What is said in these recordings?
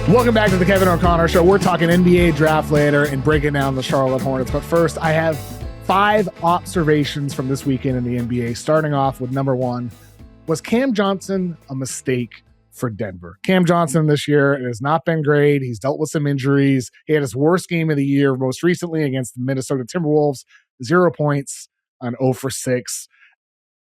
Welcome back to the Kevin O'Connor Show. We're talking NBA draft later and breaking down the Charlotte Hornets. But first, I have 5 observations from this weekend in the NBA. Starting off with number 1, was Cam Johnson a mistake for Denver? Cam Johnson this year has not been great. He's dealt with some injuries. He had his worst game of the year most recently against the Minnesota Timberwolves. 0 points on 0 for 6.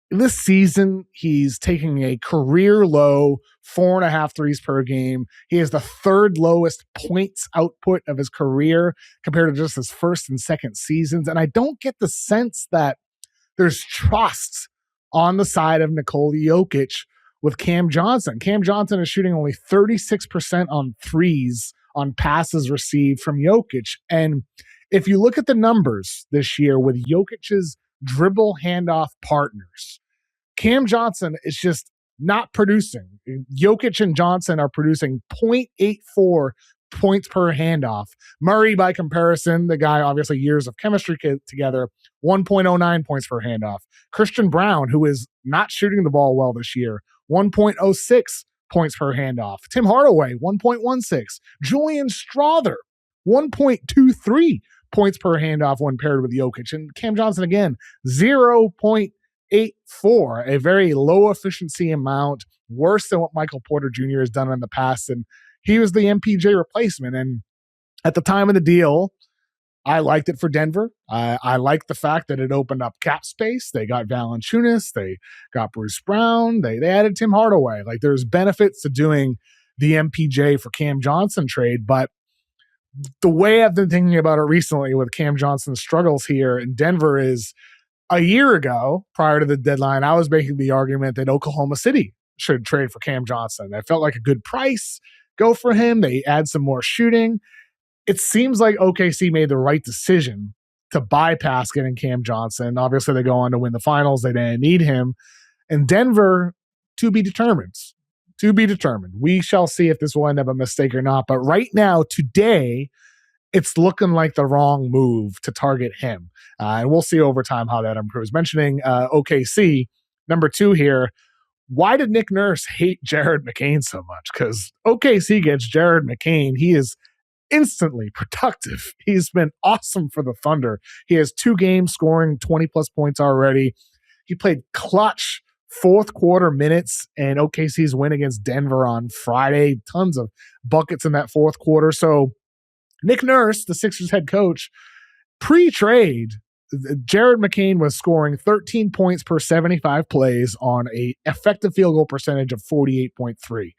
This season, he's taking a career low 4.5 threes per game. He has the 3rd lowest points output of his career compared to just his first and second seasons. And I don't get the sense that there's trust on the side of Nikola Jokic with Cam Johnson. Cam Johnson is shooting only 36% on threes on passes received from Jokic. And if you look at the numbers this year with Jokic's dribble handoff partners, Cam Johnson is just not producing. Jokic and Johnson are producing 0.84 points per handoff. Murray, by comparison, the guy, obviously years of chemistry together, 1.09 points per handoff. Christian Brown, who is not shooting the ball well this year, 1.06 points per handoff. Tim Hardaway, 1.16. Julian Strawther, 1.23 points per handoff when paired with Jokic. And Cam Johnson, again, 0.84, a very low efficiency amount, worse than what Michael Porter Jr. has done in the past. And he was the MPJ replacement. And at the time of the deal, I liked it for Denver. I liked the fact that it opened up cap space. They got Valanciunas. They got Bruce Brown. They added Tim Hardaway. Like, there's benefits to doing the MPJ for Cam Johnson trade, but the way I've been thinking about it recently with Cam Johnson's struggles here in Denver is a year ago, prior to the deadline, I was making the argument that Oklahoma City should trade for Cam Johnson. I felt like a good price, go for him. They add some more shooting. It seems like OKC made the right decision to bypass getting Cam Johnson. Obviously, they go on to win the finals. They didn't need him. And Denver, to be determined. To be determined. We shall see if this will end up a mistake or not. But right now, today, it's looking like the wrong move to target him. And we'll see over time how that improves. Mentioning OKC, number 2 here, why did Nick Nurse hate Jared McCain so much? Because OKC gets Jared McCain. He is instantly productive. He's been awesome for the Thunder. He has 2 games scoring 20-plus points already. He played clutch fourth quarter minutes in OKC's win against Denver on Friday. Tons of buckets in that fourth quarter. So Nick Nurse, the Sixers head coach, pre-trade, Jared McCain was scoring 13 points per 75 plays on a effective field goal percentage of 48.3.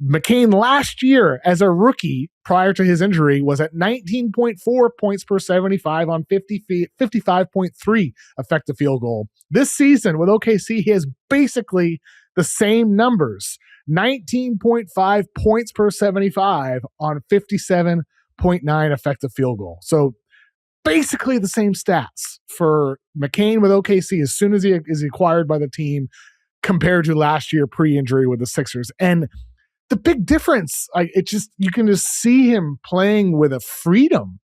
McCain last year as a rookie prior to his injury was at 19.4 points per 75 on 55.3 effective field goal. This season with OKC, he has basically the same numbers, 19.5 points per 75 on 57.9 effective field goal. So basically the same stats for McCain with OKC as soon as he is acquired by the team compared to last year pre-injury with the Sixers. And the big difference, you can just see him playing with a freedom.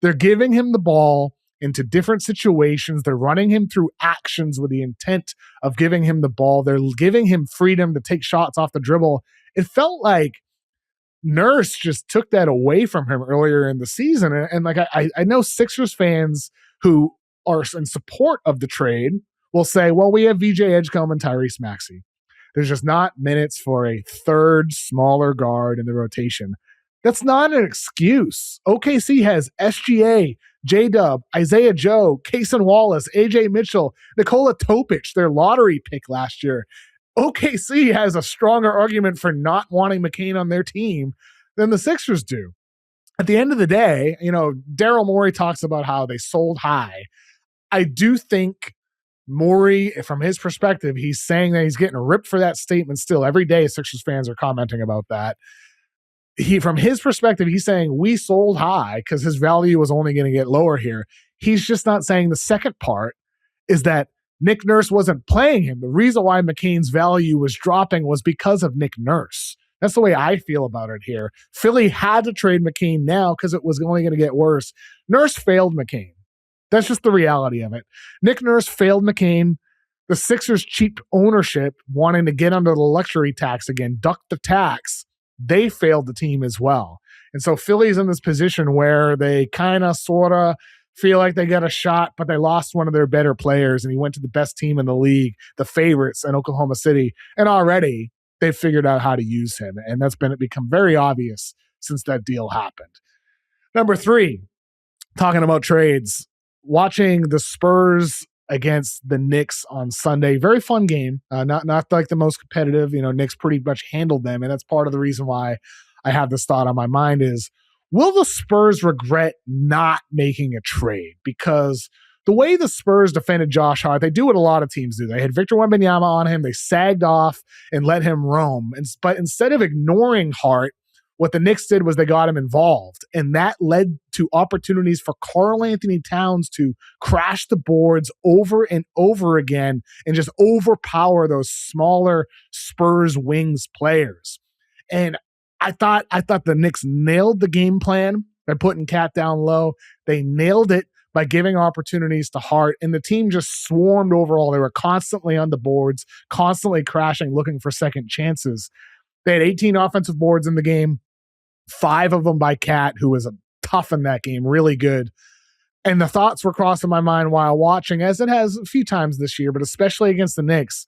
They're giving him the ball into different situations. They're running him through actions with the intent of giving him the ball. They're giving him freedom to take shots off the dribble. It felt like Nurse just took that away from him earlier in the season. And like, I know Sixers fans who are in support of the trade will say, well, we have VJ Edgecombe and Tyrese Maxey. There's just not minutes for a third smaller guard in the rotation. That's not an excuse. OKC has SGA, J-Dub, Isaiah Joe, Kaysen Wallace, AJ Mitchell, Nikola Topic, their lottery pick last year. OKC has a stronger argument for not wanting McCain on their team than the Sixers do. At the end of the day, Daryl Morey talks about how they sold high. I do think Morey, from his perspective, he's saying that he's getting ripped for that statement still. Every day, Sixers fans are commenting about that. From his perspective, he's saying we sold high because his value was only going to get lower here. He's just not saying the second part is that Nick Nurse wasn't playing him. The reason why McCain's value was dropping was because of Nick Nurse. That's the way I feel about it here. Philly had to trade McCain now because it was only going to get worse. Nurse failed McCain. That's just the reality of it. Nick Nurse failed McCain. The Sixers' cheap ownership wanting to get under the luxury tax again, duck the tax, they failed the team as well. And so Philly's in this position where they kind of sort of feel like they got a shot, but they lost one of their better players, and he went to the best team in the league, the favorites in Oklahoma City, and already they've figured out how to use him, and that's become very obvious since that deal happened. Number 3, talking about trades, watching the Spurs against the Knicks on Sunday. Very fun game. Not like the most competitive. Knicks pretty much handled them, and that's part of the reason why I have this thought on my mind is, will the Spurs regret not making a trade? Because the way the Spurs defended Josh Hart, they do what a lot of teams do. They had Victor Wembanyama on him. They sagged off and let him roam. But instead of ignoring Hart, what the Knicks did was they got him involved. And that led to opportunities for Karl Anthony Towns to crash the boards over and over again and just overpower those smaller Spurs wings players. And I thought the Knicks nailed the game plan by putting Cat down low. They nailed it by giving opportunities to Hart, and the team just swarmed overall. They were constantly on the boards, constantly crashing, looking for second chances. They had 18 offensive boards in the game, 5 of them by Cat, who was tough in that game, really good. And the thoughts were crossing my mind while watching, as it has a few times this year, but especially against the Knicks.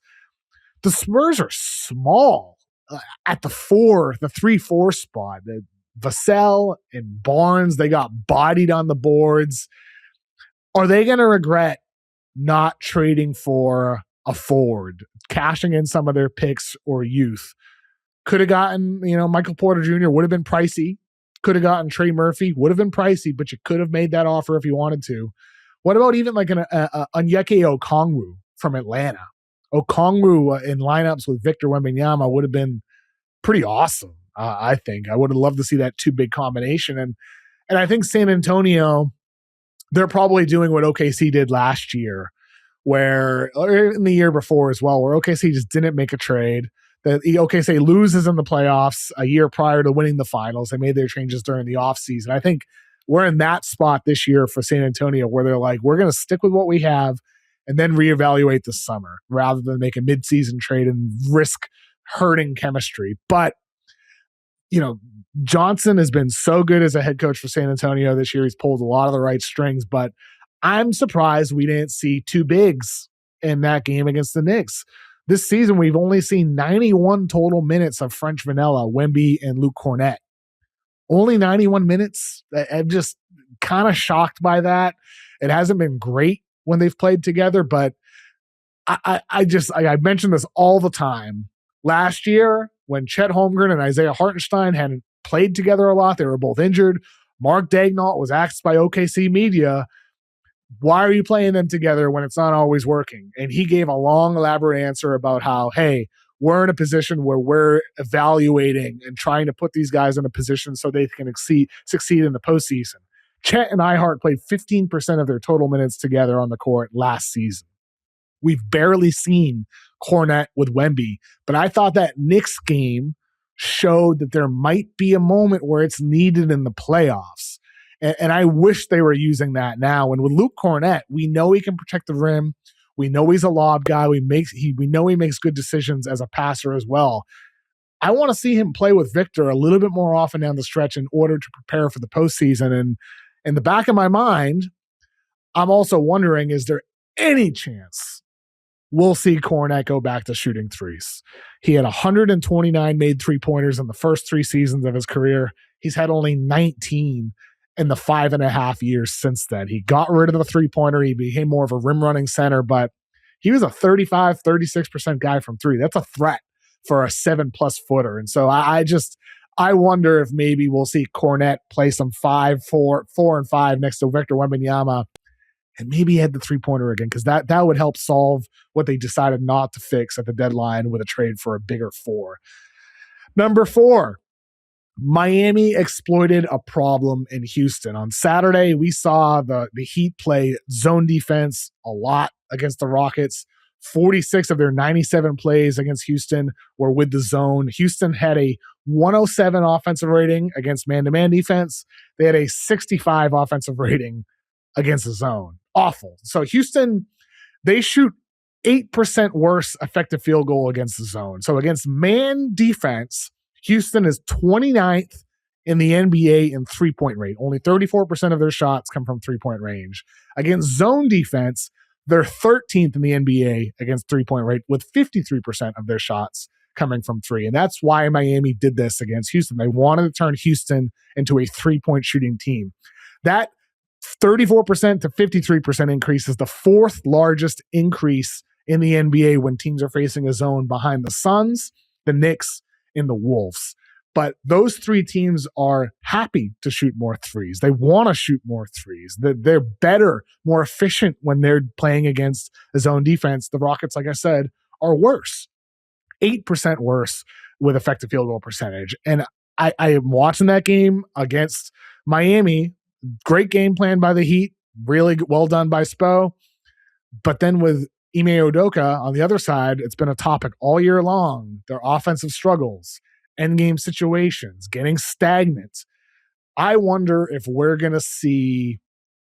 The Spurs are small at the 3-4 spot. Vassell and Barnes, they got bodied on the boards. Are they going to regret not trading for a forward, cashing in some of their picks or youth? Could have gotten, Michael Porter Jr. would have been pricey. Could have gotten Trey Murphy, would have been pricey, but you could have made that offer if you wanted to. What about even like an Onyeka Okongwu from Atlanta? Okongwu in lineups with Victor Wembanyama would have been pretty awesome, I think. I would have loved to see that 2 big combination. And I think San Antonio, they're probably doing what OKC did last year, or in the year before as well, where OKC just didn't make a trade. The OKC loses in the playoffs a year prior to winning the finals. They made their changes during the offseason. I think we're in that spot this year for San Antonio where they're like, we're going to stick with what we have and then reevaluate this summer rather than make a midseason trade and risk hurting chemistry. But, Johnson has been so good as a head coach for San Antonio this year. He's pulled a lot of the right strings, but I'm surprised we didn't see 2 bigs in that game against the Knicks. This season, we've only seen 91 total minutes of French Vanilla, Wemby, and Luke Cornett. Only 91 minutes. I'm just kind of shocked by that. It hasn't been great when they've played together, but I mention this all the time. Last year, when Chet Holmgren and Isaiah Hartenstein hadn't played together a lot, they were both injured. Mark Daignault was asked by OKC media, why are you playing them together when it's not always working? And he gave a long, elaborate answer about how, hey, we're in a position where we're evaluating and trying to put these guys in a position so they can succeed in the postseason. Chet and Ihart played 15% of their total minutes together on the court last season. We've barely seen Cornette with Wemby, but I thought that Knicks game showed that there might be a moment where it's needed in the playoffs. And I wish they were using that now. And with Luke Cornett, we know he can protect the rim. We know he's a lob guy. We know he makes good decisions as a passer as well. I want to see him play with Victor a little bit more often down the stretch in order to prepare for the postseason. And in the back of my mind, I'm also wondering, is there any chance we'll see Cornette go back to shooting threes? He had 129 made 3-pointers in the first 3 seasons of his career. He's had only 19 in the 5.5 years since then. He got rid of the 3-pointer. He became more of a rim running center, but he was a 36% guy from 3. That's a threat for a 7+ footer. And so I wonder if maybe we'll see Cornette play some 4 and 5 next to Victor Wembanyama and maybe hit the 3-pointer again, because that would help solve what they decided not to fix at the deadline with a trade for a bigger 4. Number 4, Miami exploited a problem in Houston. On Saturday, we saw the Heat play zone defense a lot against the Rockets. 46 of their 97 plays against Houston were with the zone. Houston had a 107 offensive rating against man-to-man defense. They had a 65 offensive rating against the zone. Awful. So Houston, they shoot 8% worse effective field goal against the zone. So against man defense, Houston is 29th in the NBA in three-point rate. Only 34% of their shots come from three-point range. Against zone defense, they're 13th in the NBA against three-point rate with 53% of their shots coming from three. And that's why Miami did this against Houston. They wanted to turn Houston into a three-point shooting team. That 34% to 53% increase is the fourth largest increase in the NBA when teams are facing a zone behind the Suns, the Knicks, and the Wolves. But those three teams are happy to shoot more threes. They want to shoot more threes. They're better, more efficient when they're playing against a zone defense. The Rockets, like I said, are worse. 8% worse with effective field goal percentage. And I am watching that game against Miami. Great game plan by the Heat. Really well done by Spo. But then with Ime Udoka on the other side, it's been a topic all year long. Their offensive struggles, endgame situations, getting stagnant. I wonder if we're going to see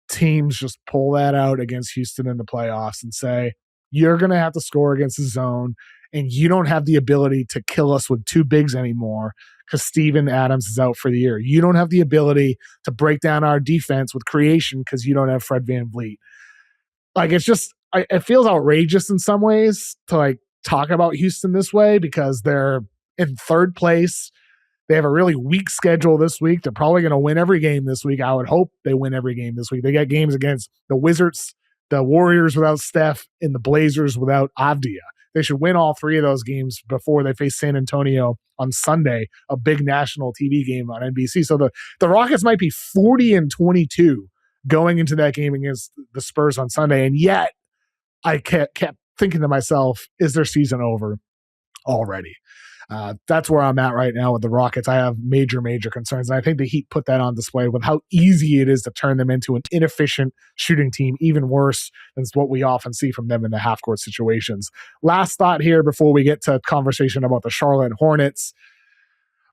teams just pull that out against Houston in the playoffs and say, you're going to have to score against the zone, and you don't have the ability to kill us with two bigs anymore because Steven Adams is out for the year. You don't have the ability to break down our defense with creation because you don't have Fred VanVleet. Like, it's just, it feels outrageous in some ways to like talk about Houston this way because they're in third place. They have a really weak schedule this week. They're probably going to win every game this week. I would hope they win every game this week. They got games against the Wizards, the Warriors without Steph, and the Blazers without Avdia. They should win all three of those games before they face San Antonio on Sunday, a big national TV game on NBC. So the Rockets might be 40-22 going into that game against the Spurs on Sunday. And yet I kept thinking to myself, is their season over already? That's where I'm at right now with the Rockets. I have major concerns. And I think the Heat put that on display with how easy it is to turn them into an inefficient shooting team, even worse than what we often see from them in the half-court situations. Last thought here before we get to conversation about the Charlotte Hornets.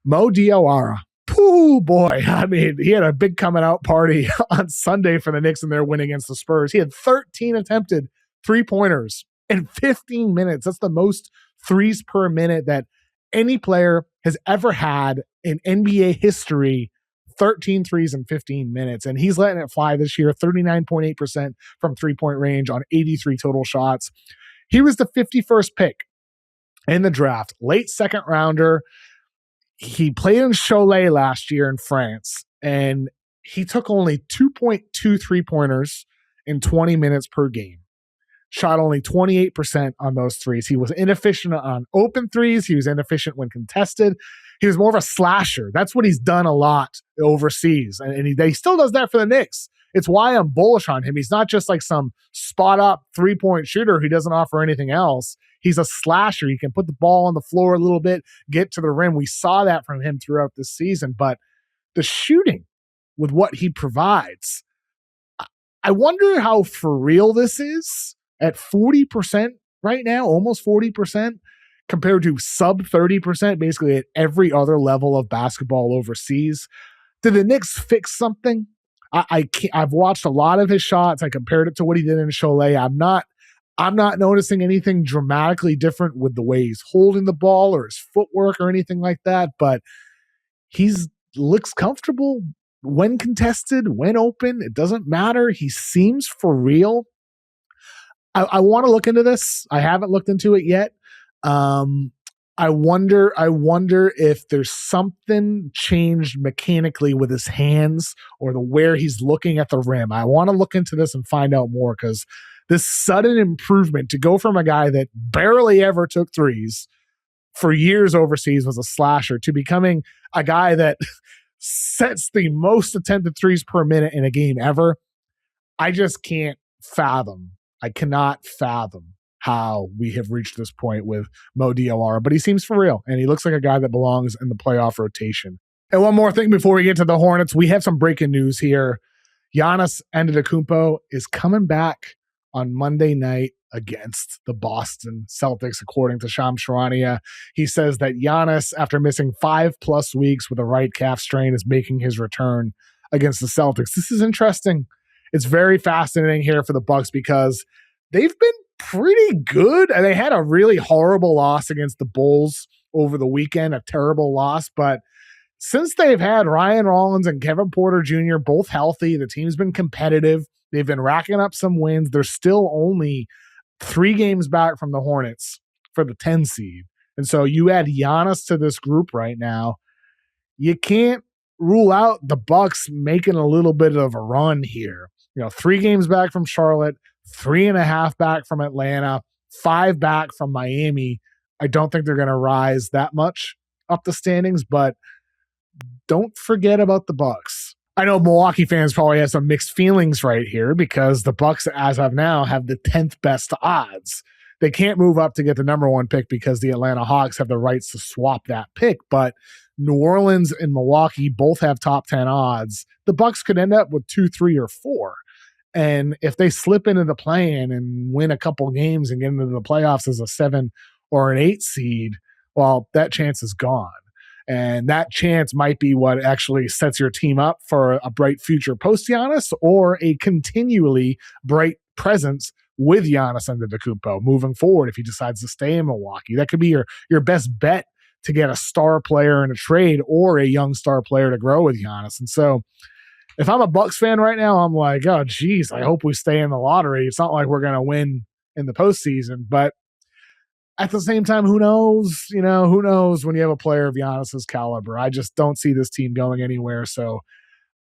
Mo Diawara. Pooh, boy. I mean, he had a big coming out party on Sunday for the Knicks in their win against the Spurs. He had 13 attempted three-pointers in 15 minutes. That's the most threes per minute that any player has ever had in NBA history. 13 threes in 15 minutes. And he's letting it fly this year, 39.8% from three-point range on 83 total shots. He was the 51st pick in the draft, late second rounder. He played in Cholet last year in France, and he took only 2.2 three-pointers in 20 minutes per game. Shot only 28% on those threes. He was inefficient on open threes. He was inefficient when contested. He was more of a slasher. That's what he's done a lot overseas. And he still does that for the Knicks. It's why I'm bullish on him. He's not just like some spot-up three-point shooter who doesn't offer anything else. He's a slasher. He can put the ball on the floor a little bit, get to the rim. We saw that from him throughout this season. But the shooting with what he provides, I wonder how for real this is. At 40% right now, almost 40%, compared to sub 30%, basically at every other level of basketball overseas. Did the Knicks fix something? I've watched a lot of his shots. I compared it to what he did in Cholet. I'm not noticing anything dramatically different with the way he's holding the ball or his footwork or anything like that, but he's looks comfortable when contested, when open. It doesn't matter. He seems for real. I want to look into this. I haven't looked into it yet. I wonder if there's something changed mechanically with his hands or where he's looking at the rim. I want to look into this and find out more because this sudden improvement to go from a guy that barely ever took threes for years overseas, was a slasher, to becoming a guy that sets the most attempted threes per minute in a game ever. I just can't fathom. I cannot fathom how we have reached this point with Mo Diawara, but he seems for real, and he looks like a guy that belongs in the playoff rotation. And one more thing before we get to the Hornets, we have some breaking news here. Giannis Antetokounmpo is coming back on Monday night against the Boston Celtics, according to Shams Charania. He says that Giannis, after missing 5+ weeks with a right calf strain, is making his return against the Celtics. This is interesting. It's very fascinating here for the Bucks because they've been pretty good. And they had a really horrible loss against the Bulls over the weekend, a terrible loss. But since they've had Ryan Rollins and Kevin Porter Jr. both healthy, the team's been competitive. They've been racking up some wins. They're still only 3 games back from the Hornets for the 10 seed. And so you add Giannis to this group right now, you can't rule out the Bucks making a little bit of a run here. 3 games back from Charlotte, 3.5 back from Atlanta, 5 back from Miami. I don't think they're going to rise that much up the standings, but don't forget about the Bucks. I know Milwaukee fans probably have some mixed feelings right here because the Bucks, as of now, have the 10th best odds. They can't move up to get the number 1 pick because the Atlanta Hawks have the rights to swap that pick. But New Orleans and Milwaukee both have top 10 odds. The Bucks could end up with 2, 3, or 4. And if they slip into the play-in and win a couple games and get into the playoffs as a 7 or an 8 seed, well, that chance is gone. And that chance might be what actually sets your team up for a bright future post Giannis or a continually bright presence with Giannis Antetokounmpo moving forward if he decides to stay in Milwaukee. That could be your best bet to get a star player in a trade or a young star player to grow with Giannis. And so if I'm a Bucks fan right now, I'm like, oh, geez, I hope we stay in the lottery. It's not like we're going to win in the postseason. But at the same time, who knows? Who knows when you have a player of Giannis's caliber? I just don't see this team going anywhere. So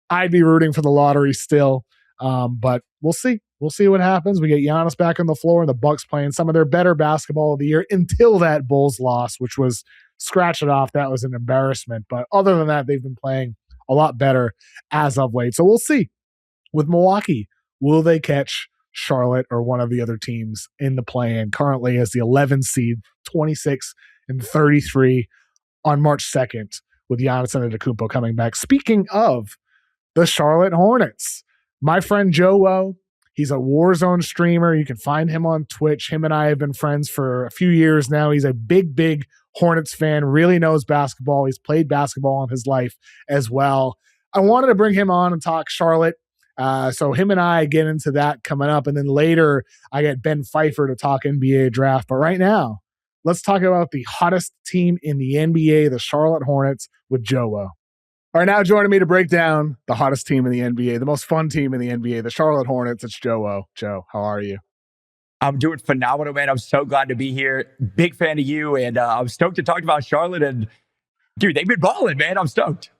I'd be rooting for the lottery still. But we'll see. We'll see what happens. We get Giannis back on the floor and the Bucks playing some of their better basketball of the year until that Bulls loss, which was scratch it off. That was an embarrassment. But other than that, they've been playing a lot better as of late. So we'll see. With Milwaukee, will they catch Charlotte or one of the other teams in the play-in currently as the 11 seed, 26-33 on March 2nd with Giannis Antetokounmpo coming back. Speaking of the Charlotte Hornets, my friend JoeWo, he's a Warzone streamer. You can find him on Twitch. Him and I have been friends for a few years now. He's a big Hornets fan, really knows basketball. He's played basketball in his life as well. I wanted to bring him on and talk Charlotte. So him and I get into that coming up. And then later I get Ben Pfeifer to talk NBA draft. But right now, let's talk about the hottest team in the NBA, the Charlotte Hornets, with JoeWo. All right, now joining me to break down the hottest team in the NBA, the most fun team in the NBA, the Charlotte Hornets. It's JoeWo. Joe, how are you? I'm doing phenomenal, man. I'm so glad to be here. Big fan of you. And I'm stoked to talk about Charlotte. And dude, they've been balling, man. I'm stoked.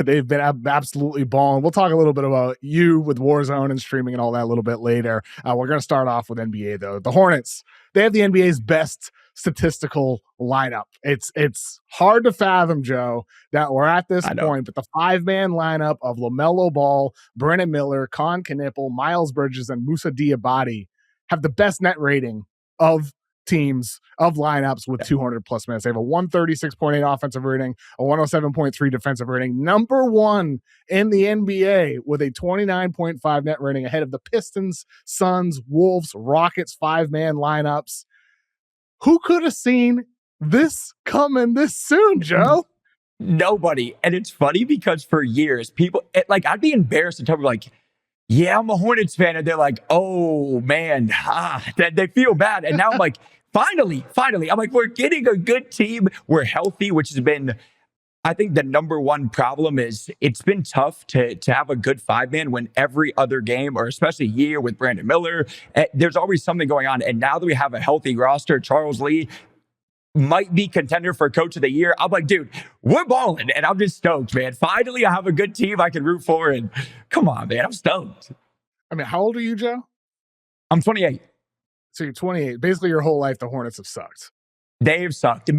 They've been absolutely balling. We'll talk a little bit about you with Warzone and streaming and all that a little bit later. We're going to start off with NBA, though. The Hornets, they have the NBA's best statistical lineup. It's hard to fathom, Joe, that we're at this point, but the 5-man lineup of LaMelo Ball, Brennan Miller, Con Knipple, Miles Bridges, and Moussa Diabate have the best net rating of teams of lineups with 200 plus minutes. They have a 136.8 offensive rating, a 107.3 defensive rating, number 1 in the NBA with a 29.5 net rating, ahead of the Pistons, Suns, Wolves, Rockets 5-man lineups. Who could have seen this coming this soon, Joe? Nobody. And it's funny because for years, people, I'd be embarrassed to tell people, yeah, I'm a Hornets fan. And they're like, oh, man, they feel bad. And now I'm like, finally, I'm like, we're getting a good team. We're healthy, which has been, I think the number one problem is it's been tough to have a good 5-man when every other game, or especially year with Brandon Miller, there's always something going on. And now that we have a healthy roster, Charles Lee might be contender for coach of the year. I'm like, dude, we're balling. And I'm just stoked, man. Finally, I have a good team I can root for. And come on, man, I'm stoked. I mean, how old are you, Joe? I'm 28. So you're 28. Basically, your whole life, the Hornets have sucked. They've sucked.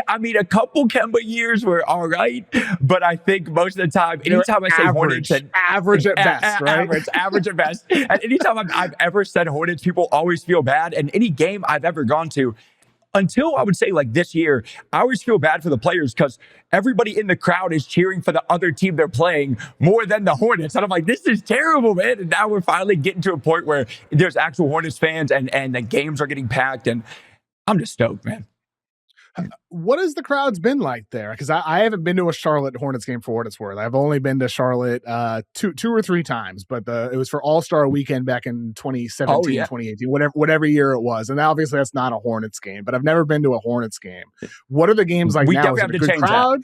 I mean, a couple Kemba years were all right, but I think most of the time, anytime I say Hornets, average at best, right? Average at best. And anytime I've ever said Hornets, people always feel bad. And any game I've ever gone to, until I would say this year, I always feel bad for the players because everybody in the crowd is cheering for the other team they're playing more than the Hornets. And I'm like, this is terrible, man. And now we're finally getting to a point where there's actual Hornets fans and the games are getting packed. And I'm just stoked, man. What has the crowds been like there? Because I haven't been to a Charlotte Hornets game for what it's worth. I've only been to Charlotte two or three times, but it was for All-Star Weekend back in 2017, 2018, whatever year it was. And obviously that's not a Hornets game, but I've never been to a Hornets game. What are the games like now? Is it a good crowd?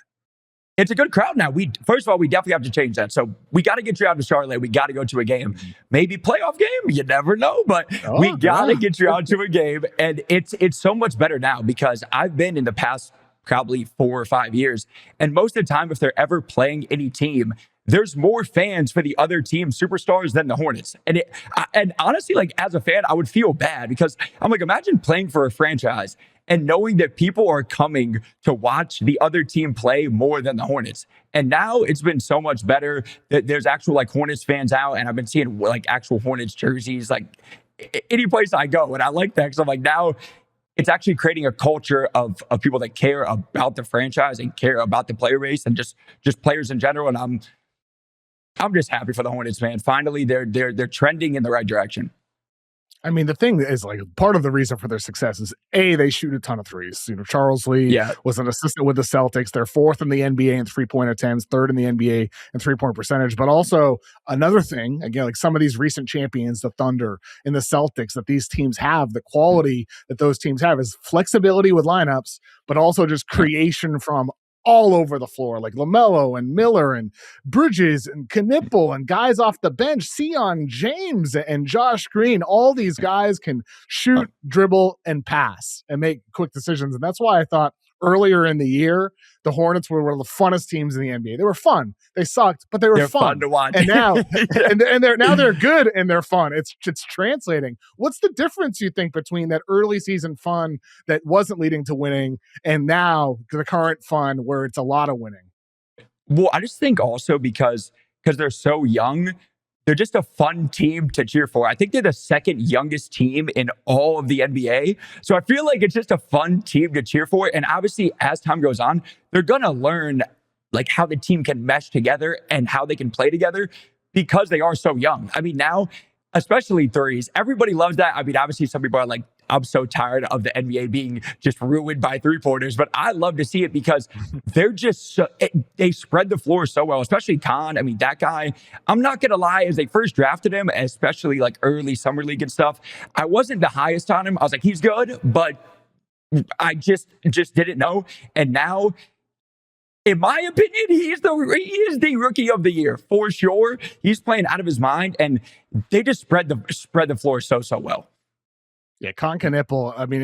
It's a good crowd now. First of all, we definitely have to change that. So we got to get you out to Charlotte. We got to go to a game, maybe playoff game. You never know, but we got to get you out to a game. And it's so much better now because I've been in the past probably 4 or 5 years. And most of the time, if they're ever playing any team, there's more fans for the other team superstars than the Hornets. And honestly, like as a fan, I would feel bad because I'm like, imagine playing for a franchise and knowing that people are coming to watch the other team play more than the Hornets. And now it's been so much better that there's actual like Hornets fans out, and I've been seeing like actual Hornets jerseys like any place I go. And I like that because I'm like, now it's actually creating a culture of people that care about the franchise and care about the player base and just players in general. And I'm just happy for the Hornets, man. Finally, they're trending in the right direction. I mean, the thing is, like, part of the reason for their success is they shoot a ton of threes. You know, Charles Lee was an assistant with the Celtics. They're 4th in the NBA in 3-point attempts, 3rd in the NBA in 3-point percentage. But also another thing, again, like some of these recent champions, the Thunder and the Celtics, that these teams have, the quality that those teams have is flexibility with lineups, but also just creation from all over the floor, like LaMelo and Miller and Bridges and Knipple and guys off the bench, Sion James and Josh Green. All these guys can shoot, dribble, and pass and make quick decisions. And that's why I thought earlier in the year, the Hornets were one of the funnest teams in the NBA. They were fun. They sucked, but they're fun to watch. And now, they're good and they're fun. It's translating. What's the difference you think between that early season fun that wasn't leading to winning and now the current fun where it's a lot of winning? Well, I just think also because they're so young, they're just a fun team to cheer for. I think they're the 2nd youngest team in all of the NBA. So I feel like it's just a fun team to cheer for. And obviously, as time goes on, they're going to learn like how the team can mesh together and how they can play together because they are so young. I mean, now, especially threes, everybody loves that. I mean, obviously, some people are like, I'm so tired of the NBA being just ruined by 3-pointers, but I love to see it because they're just they spread the floor so well, especially Khan. I mean, that guy, I'm not going to lie, as they first drafted him, especially like early summer league and stuff, I wasn't the highest on him. I was like, he's good, but I just didn't know. And now, in my opinion, he is the rookie of the year for sure. He's playing out of his mind, and they just spread the floor so well. Yeah, Con Knipple, I mean,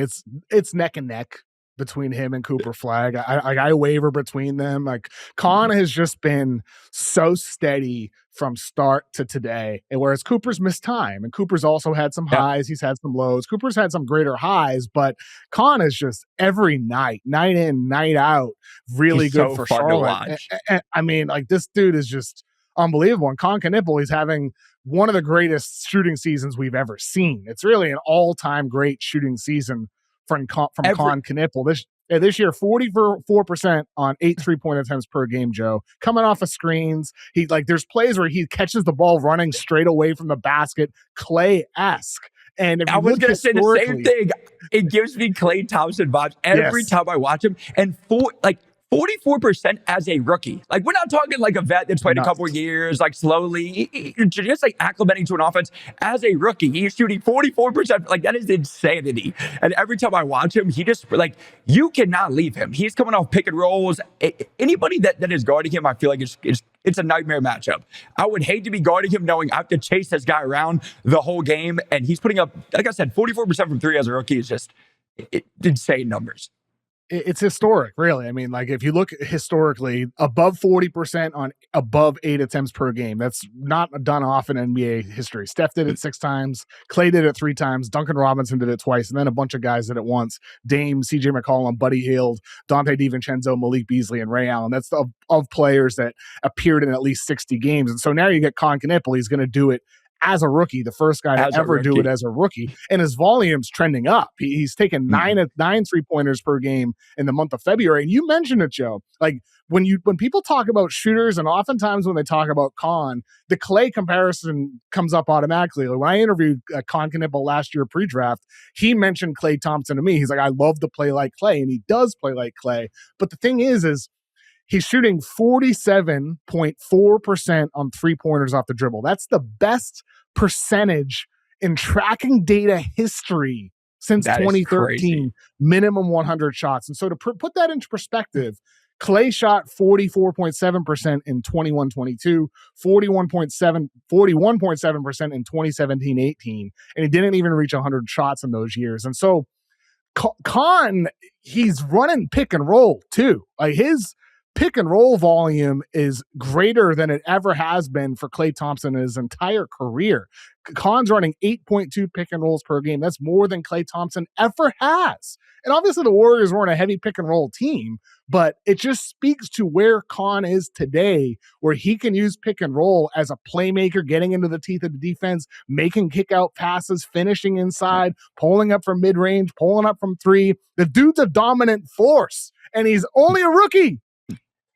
it's neck and neck between him and Cooper Flag. I waver between them. Like, Con has just been so steady from start to today, and whereas Cooper's missed time, and Cooper's also had some highs, he's had some lows. Cooper's had some greater highs, but Con is just every night in, night out, really good for Charlotte. And, I mean, like, this dude is just unbelievable. And Con Knipple, he's having one of the greatest shooting seasons we've ever seen. It's really an all-time great shooting season from Con Knipple. This year, 44% on 8 3-point attempts per game, Joe. Coming off of screens. There's plays where he catches the ball running straight away from the basket, Clay-esque. And if I was going to say the same thing. It gives me Klay Thompson vibes every time I watch him. And 44% as a rookie. Like, we're not talking like a vet that's played a couple of years, like slowly, just like acclimating to an offense. As a rookie, he's shooting 44%. Like, that is insanity. And every time I watch him, he just, like, you cannot leave him. He's coming off pick and rolls. Anybody that is guarding him, I feel like it's a nightmare matchup. I would hate to be guarding him knowing I have to chase this guy around the whole game. And he's putting up, like I said, 44% from 3 as a rookie is just insane numbers. It's historic, really. I mean, like, if you look historically, above 40% on above 8 attempts per game. That's not done often in NBA history. Steph did it 6 times. Clay did it 3 times. Duncan Robinson did it twice. And then a bunch of guys did it once. Dame, CJ McCollum, Buddy Hield, Dante DiVincenzo, Malik Beasley, and Ray Allen. That's of players that appeared in at least 60 games. And so now you get Con Knipple. He's going to do it as a rookie, the first guy to ever do it as a rookie, and his volume's trending up. He's taken nine 3-pointers per game in the month of February. And you mentioned it, Joe. Like when people talk about shooters, and oftentimes when they talk about Con, the Clay comparison comes up automatically. Like when I interviewed Con Knipple last year pre-draft, he mentioned Klay Thompson to me. He's like, I love to play like Clay, and he does play like Clay. But the thing is he's shooting 47.4% on 3-pointers off the dribble. That's the best percentage in tracking data history since 2013, minimum 100 shots. And so to put that into perspective, Clay shot 44.7% in 21-22, 41.7% in 2017-18, and he didn't even reach 100 shots in those years. And so Con, he's running pick and roll too. Like his pick and roll volume is greater than it ever has been for Klay Thompson in his entire career. Con's running 8.2 pick and rolls per game. That's more than Klay Thompson ever has. And obviously the Warriors weren't a heavy pick and roll team, but it just speaks to where Con is today, where he can use pick and roll as a playmaker, getting into the teeth of the defense, making kick out passes, finishing inside, pulling up from mid range, pulling up from three. The dude's a dominant force, and he's only a rookie.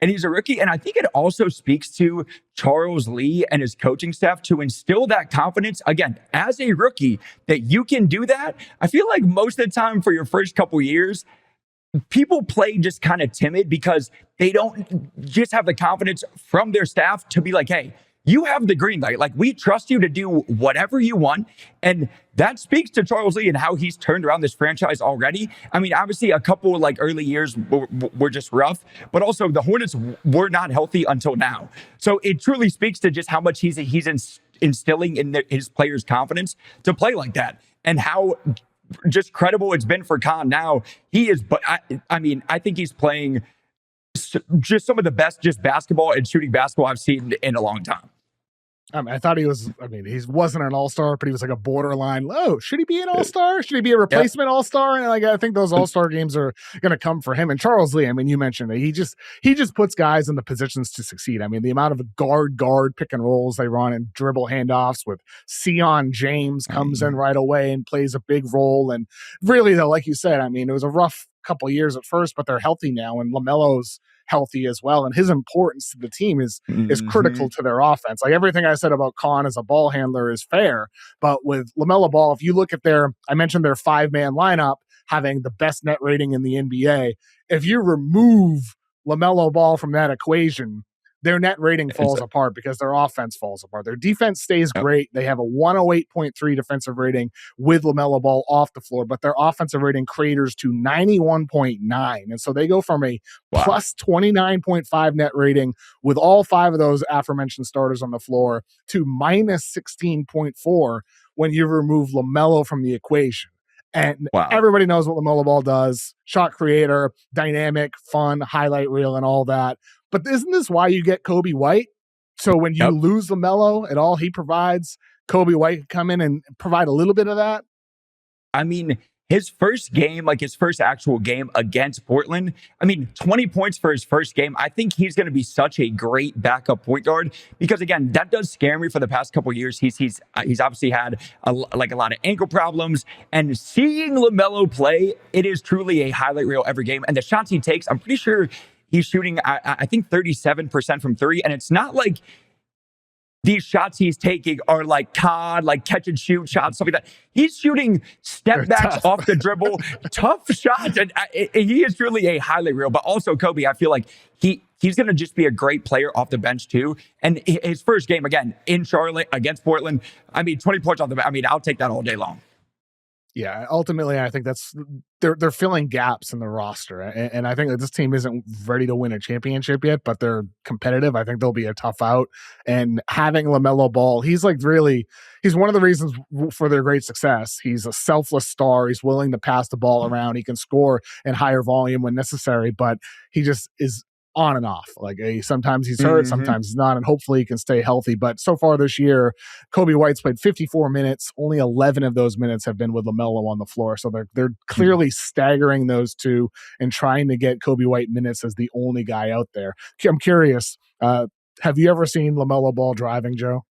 And he's a rookie. And I think it also speaks to Charles Lee and his coaching staff to instill that confidence, again, as a rookie, that you can do that. I feel like most of the time for your first couple years, people play just kind of timid because they don't just have the confidence from their staff to be like, hey, you have the green light. Like, we trust you to do whatever you want. And that speaks to Charles Lee and how he's turned around this franchise already. I mean, obviously, a couple like early years were just rough, but also the Hornets were not healthy until now. So it truly speaks to just how much he's instilling in his players' confidence to play like that, and how just credible it's been for Con now. He is, but I mean, I think he's playing just some of the best just basketball and shooting basketball I've seen in a long time. I thought he wasn't an all-star, but he was like a borderline. Oh, should he be an all-star? Should he be a replacement all-star? And like, I think those all-star games are going to come for him. And Charles Lee, I mean, you mentioned it. He just puts guys in the positions to succeed. I mean, the amount of guard pick and rolls they run and dribble handoffs with Sion James comes in right away and plays a big role. And really, though, like you said, I mean, it was a rough couple of years at first, but they're healthy now, and LaMelo's healthy as well, and his importance to the team is critical to their offense. Like everything I said about Con as a ball handler is fair, but with LaMelo Ball, if you look at I mentioned their 5-man lineup having the best net rating in the NBA. If you remove LaMelo Ball from that equation, their net rating falls apart because their offense falls apart. Their defense stays great. They have a 108.3 defensive rating with LaMelo Ball off the floor, but their offensive rating craters to 91.9. And so they go from a plus 29.5 net rating with all 5 of those aforementioned starters on the floor to minus 16.4 when you remove LaMelo from the equation. And everybody knows what LaMelo Ball does. Shot creator, dynamic, fun, highlight reel, and all that. But isn't this why you get Kobe White? So when you lose LaMelo and all he provides, Kobe White can come in and provide a little bit of that? I mean, his first game, like his first actual game against Portland, 20 points for his first game. I think he's going to be such a great backup point guard because, again, that does scare me for the past couple of years. He's obviously had a lot of ankle problems, and seeing LaMelo play, it is truly a highlight reel every game. And the shots he takes, I'm pretty sure he's shooting, I think, 37% from three, and it's not like these shots he's taking are like COD, like catch and shoot shots, stuff like that. He's shooting step backs off the dribble, tough shots. And he is really a highlight reel. But also Kobe, I feel like he's going to just be a great player off the bench too. And his first game, again, in Charlotte against Portland, 20 points off the bench. I'll take that all day long. Yeah, ultimately, I think they're filling gaps in the roster, and I think that this team isn't ready to win a championship yet, but they're competitive. I think they'll be a tough out, and having LaMelo Ball, he's one of the reasons for their great success. He's a selfless star. He's willing to pass the ball around. He can score in higher volume when necessary, but he just is on and off. Like sometimes he's hurt, sometimes he's not, and hopefully he can stay healthy. But so far this year, Kobe White's played 54 minutes. Only 11 of those minutes have been with LaMelo on the floor. So they're clearly staggering those two and trying to get Kobe White minutes as the only guy out there. I'm curious, have you ever seen LaMelo Ball driving, Joe?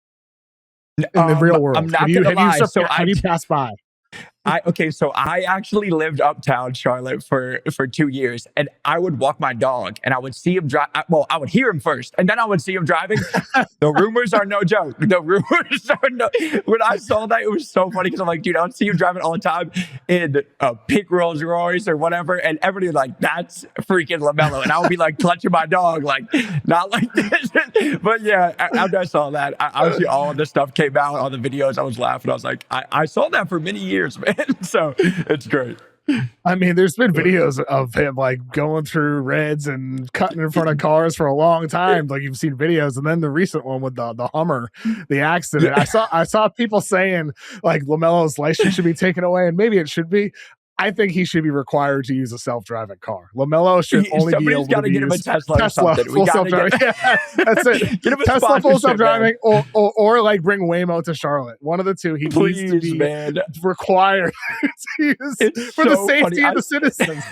in the real world? I'm not gonna lie. Have you passed by? So I actually lived uptown Charlotte for 2 years, and I would walk my dog, and I would see him drive. Well, I would hear him first, and then I would see him driving. The rumors are no joke. The rumors are no. When I saw that, it was so funny because I'm like, dude, I would see him driving all the time in a pink Rolls Royce or whatever, and everybody was like, that's freaking LaMelo, and I would be like clutching my dog, like not like this. But yeah, after I saw that, obviously all of this stuff came out, all the videos. I was laughing. I was like, I saw that for many years, man. So it's great. I mean, there's been videos of him like going through reds and cutting in front of cars for a long time. Like you've seen videos, and then the recent one with the Hummer, the accident. I saw people saying like LaMelo's license should be taken away, and maybe it should be. I think he should be required to use a self-driving car. LaMelo should only be able to get him a Tesla or something. Full self-driving. Yeah, that's it. Get him a Tesla full self-driving, or like bring Waymo to Charlotte. One of the two. He needs to be required to use for the safety of the citizens.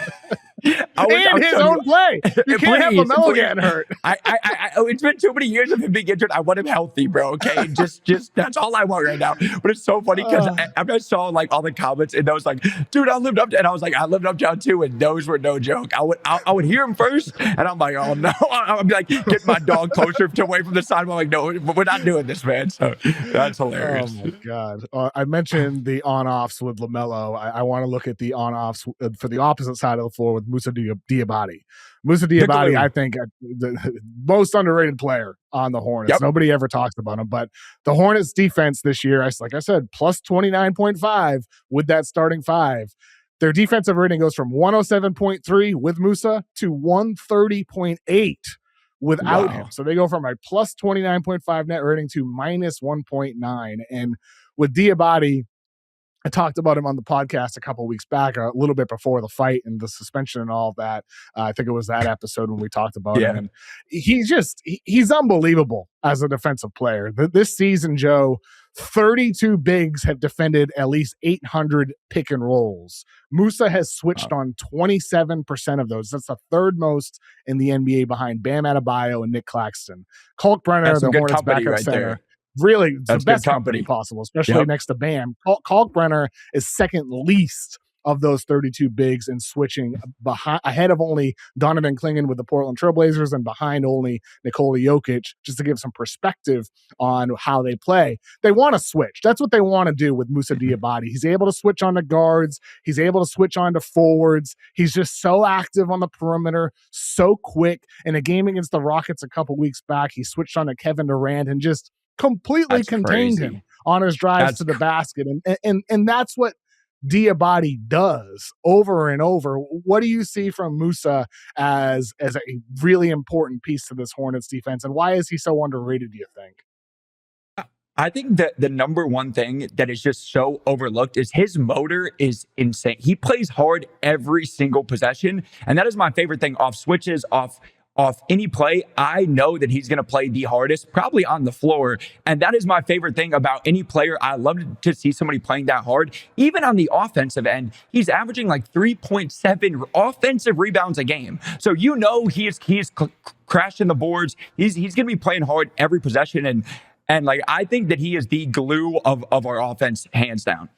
And his own play. You can't have LaMelo getting hurt. It's been too many years of him being injured. I want him healthy, bro. Okay, just that's all I want right now. But it's so funny because after I saw like all the comments and those like, dude, I lived up to, and I was like, I lived up to too, and those were no joke. I would hear him first, and I'm like, oh no, I'd be like, get my dog closer to away from the side. I'm like, no, we're not doing this, man. So that's hilarious. Oh my god! I mentioned the on-offs with LaMelo. I want to look at the on-offs for the opposite side of the floor with Musa Diabate. Musa Diabate, I think, the most underrated player on the Hornets. Yep. Nobody ever talks about him, but the Hornets defense this year, like I said, plus 29.5 with that starting five. Their defensive rating goes from 107.3 with Musa to 130.8 without him. So they go from a plus 29.5 net rating to minus 1.9. And with Diabate, I talked about him on the podcast a couple of weeks back, a little bit before the fight and the suspension and all of that. I think it was that episode when we talked about him. And he's unbelievable as a defensive player. This season, Joe, 32 bigs have defended at least 800 pick and rolls. Musa has switched on 27% of those. That's the third most in the NBA behind Bam Adebayo and Nick Claxton. Kalkbrenner, the Hornets backup center. There. Really, it's the best company possible, especially next to Bam. Kalkbrenner is second least of those 32 bigs and switching ahead of only Donovan Clingan with the Portland Trailblazers and behind only Nikola Jokic, just to give some perspective on how they play. They want to switch. That's what they want to do with Musa Diabate. He's able to switch on to guards. He's able to switch on to forwards. He's just so active on the perimeter, so quick. In a game against the Rockets a couple weeks back, he switched on to Kevin Durant and just completely contained him on his drives to the basket. And that's what Diabate does over and over. What do you see from Musa as a really important piece to this Hornets defense, and why is he so underrated, do you think? I think that the number one thing that is just so overlooked is his motor is insane. He plays hard every single possession, and that is my favorite thing. Off switches, off any play, I know that he's going to play the hardest, probably on the floor. And that is my favorite thing about any player. I love to see somebody playing that hard. Even on the offensive end, he's averaging like 3.7 offensive rebounds a game. So you know he's crashing the boards. He's going to be playing hard every possession. And like, I think that he is the glue of our offense, hands down.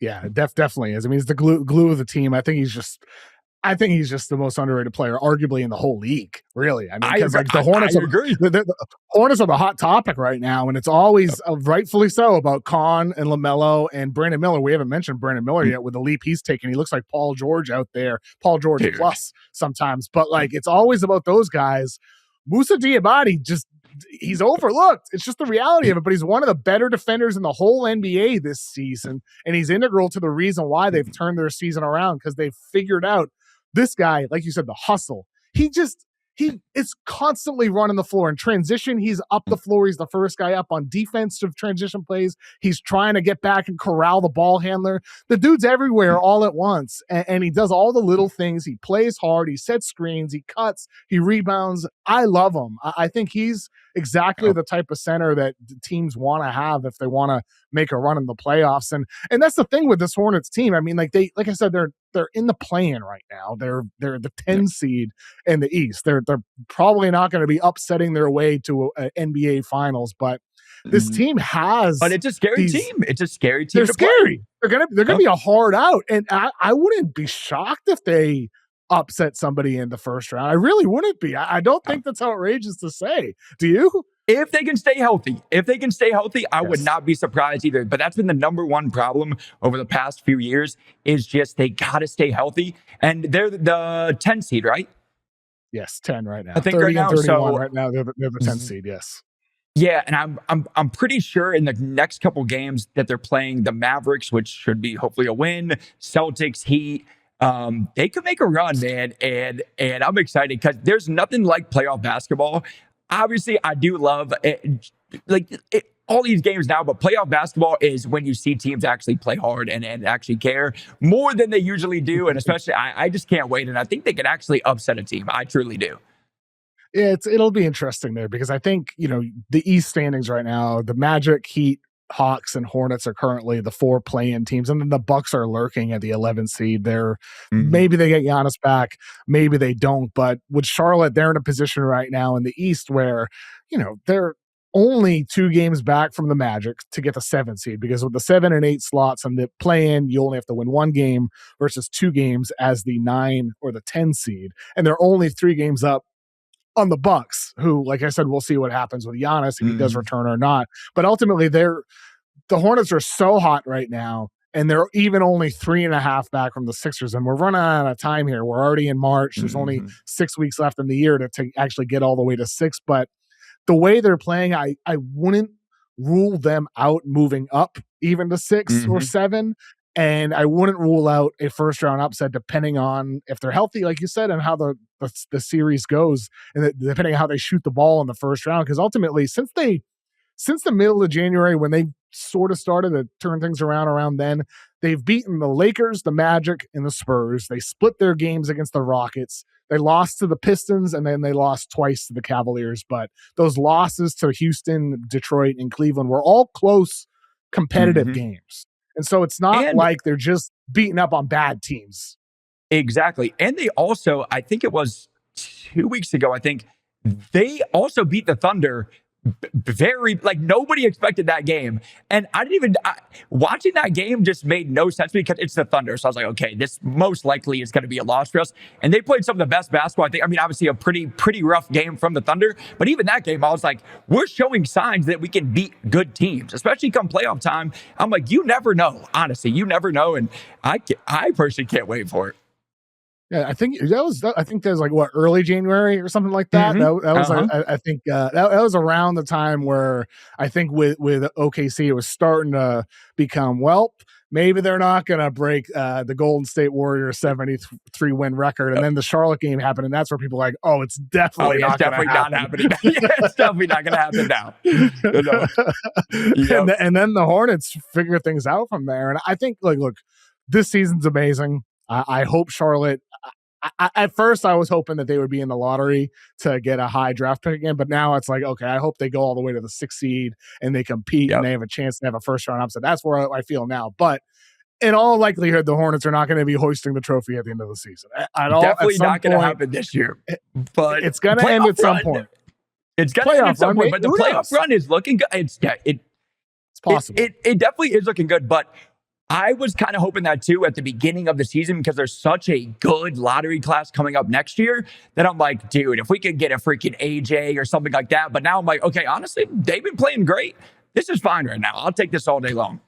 Yeah, definitely is. I mean, he's the glue of the team. I think he's just the most underrated player, arguably in the whole league. Really, I mean, because like the Hornets, the Hornets are the hot topic right now, and it's always rightfully so about Con and LaMelo and Brandon Miller. We haven't mentioned Brandon Miller yet with the leap he's taken. He looks like Paul George out there, Paul George plus sometimes, but like it's always about those guys. Musa Diabate he's overlooked. It's just the reality of it, but he's one of the better defenders in the whole NBA this season, and he's integral to the reason why they've turned their season around, because they've figured out this guy, like you said, the hustle. He is constantly running the floor. In transition, he's up the floor. He's the first guy up on defensive transition plays. He's trying to get back and corral the ball handler. The dude's everywhere all at once, and he does all the little things. He plays hard. He sets screens. He cuts. He rebounds. I love him. I think he's exactly the type of center that teams want to have if they want to make a run in the playoffs. And that's the thing with this Hornets team. I mean, like I said, they're in the play-in right now. They're the 10 seed in the East. They're probably not going to be upsetting their way to an NBA Finals, but This team has, but it's a scary team. It's a scary team. They're scary. They're gonna be a hard out, and I wouldn't be shocked if they upset somebody in the first round. I really wouldn't be. I don't think that's outrageous to say. Do you? If they can stay healthy, I would not be surprised either. But that's been the number one problem over the past few years is just they got to stay healthy. And they're the 10 seed, right? Yes, 10 right now. I think 30 right now, and 31 so, right now. They're the 10 seed, yes. Yeah, and I'm pretty sure in the next couple games that they're playing the Mavericks, which should be hopefully a win, Celtics, Heat, they could make a run, man. And I'm excited because there's nothing like playoff basketball. Obviously, I do love all these games now, but playoff basketball is when you see teams actually play hard and actually care more than they usually do. And especially, I just can't wait. And I think they could actually upset a team. I truly do. Yeah, it'll be interesting there because I think, the East standings right now, the Magic, Heat, Hawks, and Hornets are currently the 4 play-in teams, and then the Bucks are lurking at the 11th seed. Maybe they get Giannis back, maybe they don't. But with Charlotte, they're in a position right now in the East where, they're only 2 games back from the Magic to get the 7th seed, because with the 7 and 8 slots on the play-in, you only have to win 1 game versus 2 games as the 9 or the 10 seed, and they're only 3 games up on the Bucks, who, like I said, we'll see what happens with Giannis if he does return or not. But ultimately, the Hornets are so hot right now, and they're even only 3.5 back from the Sixers. And we're running out of time here. We're already in March. There's only 6 weeks left in the year to actually get all the way to 6. But the way they're playing, I wouldn't rule them out moving up even to 6 or 7. And I wouldn't rule out a first-round upset depending on if they're healthy, like you said, and how the series goes, and depending on how they shoot the ball in the first round. Because ultimately, since the middle of January, when they sort of started to turn things around then, they've beaten the Lakers, the Magic, and the Spurs. They split their games against the Rockets. They lost to the Pistons, and then they lost twice to the Cavaliers. But those losses to Houston, Detroit, and Cleveland were all close, competitive games. And so it's not like they're just beating up on bad teams. Exactly. And they also, I think it was 2 weeks ago, they also beat the Thunder nobody expected that game. And watching that game just made no sense because it's the Thunder. So I was like, okay, this most likely is going to be a loss for us. And they played some of the best basketball. Obviously a pretty rough game from the Thunder, but even that game, I was like, we're showing signs that we can beat good teams, especially come playoff time. I'm like, you never know. Honestly, you never know. And I personally can't wait for it. Yeah, I think that was like early January or something like that. That was I think that was around the time where I think with OKC it was starting to become, maybe they're not going to break the Golden State Warriors 73 win record, and then the Charlotte game happened, and that's where people are like, oh, it's definitely not happening. It's definitely not going to happen now. And then the Hornets figure things out from there, and I think look, this season's amazing. I hope Charlotte. At first, I was hoping that they would be in the lottery to get a high draft pick again, but now it's like, okay, I hope they go all the way to the 6th seed and they compete and they have a chance to have a first round upset. That's where I feel now. But in all likelihood, the Hornets are not going to be hoisting the trophy at the end of the season. Definitely not going to happen this year, but it's going to end at some point. It's going to end at some point, but the playoff run is looking good. It's possible. It definitely is looking good, but I was kind of hoping that too at the beginning of the season because there's such a good lottery class coming up next year that I'm like, dude, if we could get a freaking AJ or something like that. But now I'm like, okay, honestly, they've been playing great. This is fine right now. I'll take this all day long.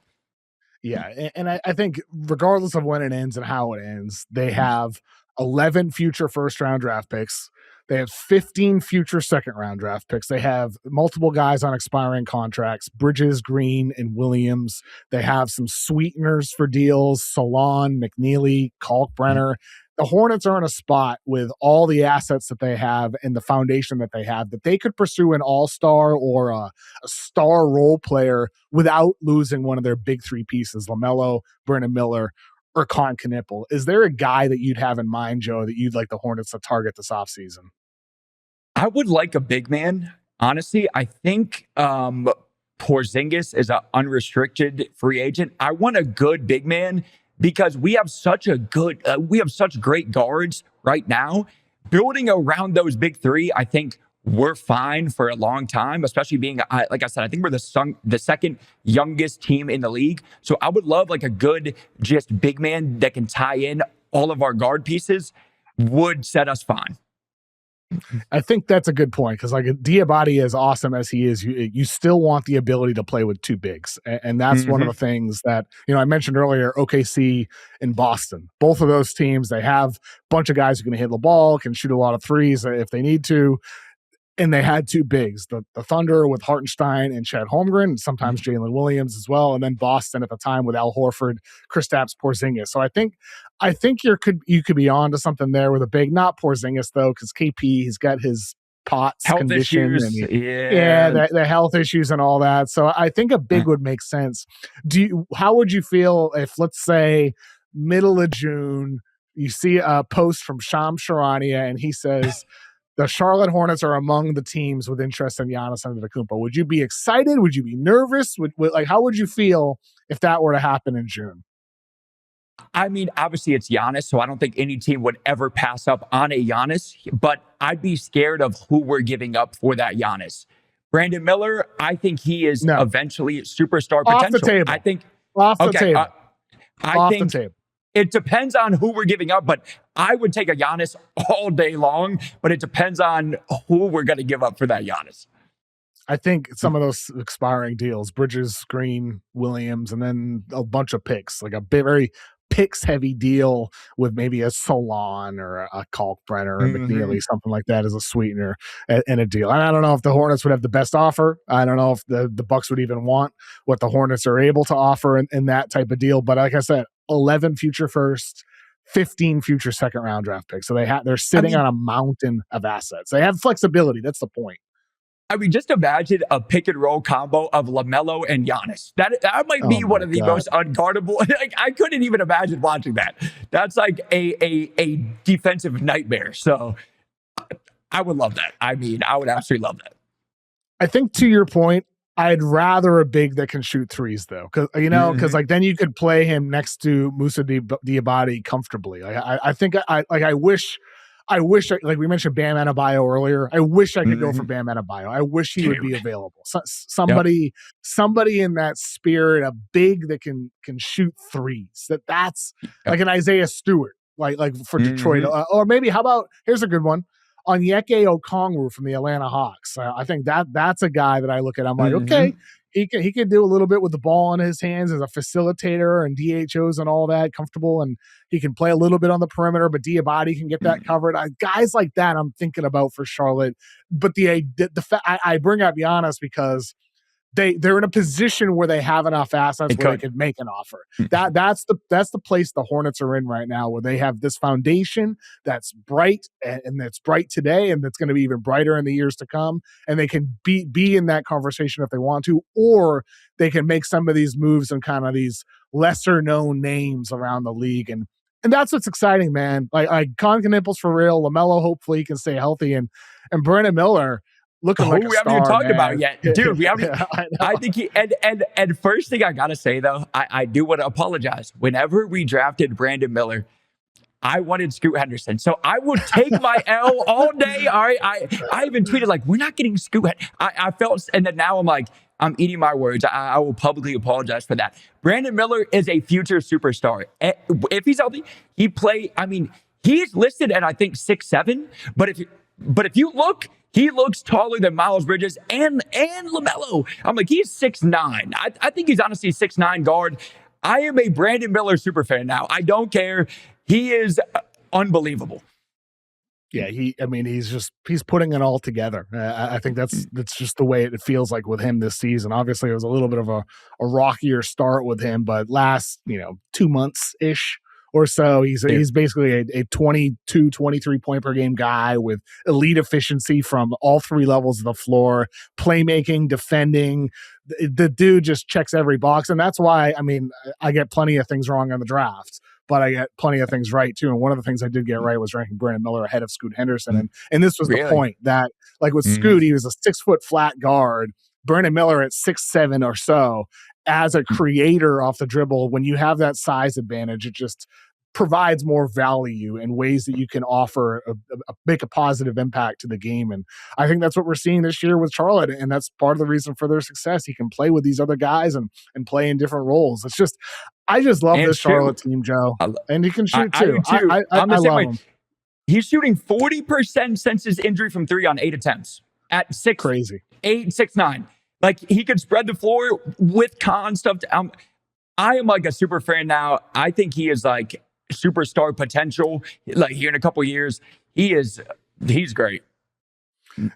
Yeah, and I think regardless of when it ends and how it ends, they have 11 future first-round draft picks. They have 15 future second-round draft picks. They have multiple guys on expiring contracts, Bridges, Green, and Williams. They have some sweeteners for deals, Salon, McNeely, Kalkbrenner. The Hornets are in a spot with all the assets that they have and the foundation that they have that they could pursue an all-star or a star role player without losing one of their big 3 pieces, LaMelo, Brennan Miller, or Con Knipple. Is there a guy that you'd have in mind, Joe, that you'd like the Hornets to target this offseason? I would like a big man. Honestly, I think Porzingis is an unrestricted free agent. I want a good big man because we have such great guards right now. Building around those big 3, I think we're fine for a long time, especially being, like I said, I think we're the second youngest team in the league. So I would love like a good, just big man that can tie in all of our guard pieces would set us fine. I think that's a good point because like Diabate, as awesome as he is, you still want the ability to play with two bigs, and that's one of the things that I mentioned earlier. OKC and Boston, both of those teams, they have a bunch of guys who can hit the ball, can shoot a lot of threes if they need to. And they had two bigs, the Thunder with Hartenstein and Chet Holmgren, and sometimes Jalen Williams as well, and then Boston at the time with Al Horford, Kristaps Porzingis. So I think you could be on to something there with a big, not Porzingis though, because KP, he's got his POTS health condition issues, and the health issues and all that. So I think a big would make sense. How would you feel if, let's say, middle of June, you see a post from Shams Charania and he says, the Charlotte Hornets are among the teams with interest in Giannis Antetokounmpo. Would you be excited? Would you be nervous? How would you feel if that were to happen in June? I mean, obviously it's Giannis, so I don't think any team would ever pass up on a Giannis, but I'd be scared of who we're giving up for that Giannis. Brandon Miller, I think he is eventually superstar potential. Off the table. I think off the table. I think the table. It depends on who we're giving up, but I would take a Giannis all day long, but it depends on who we're going to give up for that Giannis. I think some of those expiring deals, Bridges, Green, Williams, and then a bunch of picks, like a very picks-heavy deal with maybe a Solon or a Kalkbrenner or McNeely, something like that as a sweetener and a deal. And I don't know if the Hornets would have the best offer. I don't know if the Bucks would even want what the Hornets are able to offer in that type of deal. But like I said, 11 future first, 15 future second round draft picks. So they're sitting on a mountain of assets. They have flexibility. That's the point. I mean, just imagine a pick and roll combo of LaMelo and Giannis. That might be one of the most unguardable. Like, I couldn't even imagine watching that. That's like a defensive nightmare. So I would love that. I mean, I would absolutely love that. I think to your point, I'd rather a big that can shoot threes though. Cause like then you could play him next to Musa Diabate comfortably. I think I wish, like we mentioned Bam Adebayo earlier. I wish I could go for Bam Adebayo. I wish he would be available. Somebody in that spirit, a big that can shoot threes. That's like an Isaiah Stewart, like for Detroit. Or maybe how about, here's a good one, Onyeka Okongwu from the Atlanta Hawks. I think that's a guy that I look at. I'm like, okay, he can do a little bit with the ball in his hands as a facilitator and DHOs and all that, comfortable, and he can play a little bit on the perimeter, but Diabate can get that covered. Guys like that I'm thinking about for Charlotte. But I bring up Giannis because they're in a position where they have enough assets where they could make an offer. That's the place the Hornets are in right now, where they have this foundation that's bright and that's bright today, and that's going to be even brighter in the years to come. And they can be in that conversation if they want to, or they can make some of these moves and kind of these lesser known names around the league. And that's what's exciting, man. Like Con Nipples for real. LaMelo, hopefully he can stay healthy, and Brandon Miller, looking like a we star, haven't even talked man. about it yet, dude. We haven't. I think he and first thing I gotta say though, I do want to apologize. Whenever we drafted Brandon Miller, I wanted Scoot Henderson, so I would take my L all day. All right, I even tweeted like, we're not getting Scoot. I felt, and then now I'm like, I'm eating my words. I will publicly apologize for that. Brandon Miller is a future superstar. If he's healthy, I mean, he's listed at I think 6'7", but if you look, he looks taller than Miles Bridges and LaMelo. I'm like, he's 6'9". I think he's honestly 6'9" guard. I am a Brandon Miller super fan now. I don't care. He is unbelievable. Yeah, he's putting it all together. I think that's just the way it feels like with him this season. Obviously, it was a little bit of a rockier start with him, but last 2 months ish or so, he's basically a 22, 23 point per game guy with elite efficiency from all three levels of the floor, playmaking, defending. The dude just checks every box. And that's why, I get plenty of things wrong on the draft, but I get plenty of things right too. And one of the things I did get right was ranking Brandon Miller ahead of Scoot Henderson. And this was the point that, like with Scoot, he was a 6 foot flat guard. Brandon Miller at 6'7" or so, as a creator off the dribble. When you have that size advantage, provides more value and ways that you can offer make a positive impact to the game. And I think that's what we're seeing this year with Charlotte, and that's part of the reason for their success. He can play with these other guys and play in different roles. It's just, I just love this Charlotte team, Joe, and he can shoot too. I'm the same way. Him. He's shooting 40% since his injury from 3 on 8 attempts at 6'8", 6'9". Like, he could spread the floor with Con stuff. I am like a super fan now. I think he is like superstar potential. Like, here in a couple years, he's great.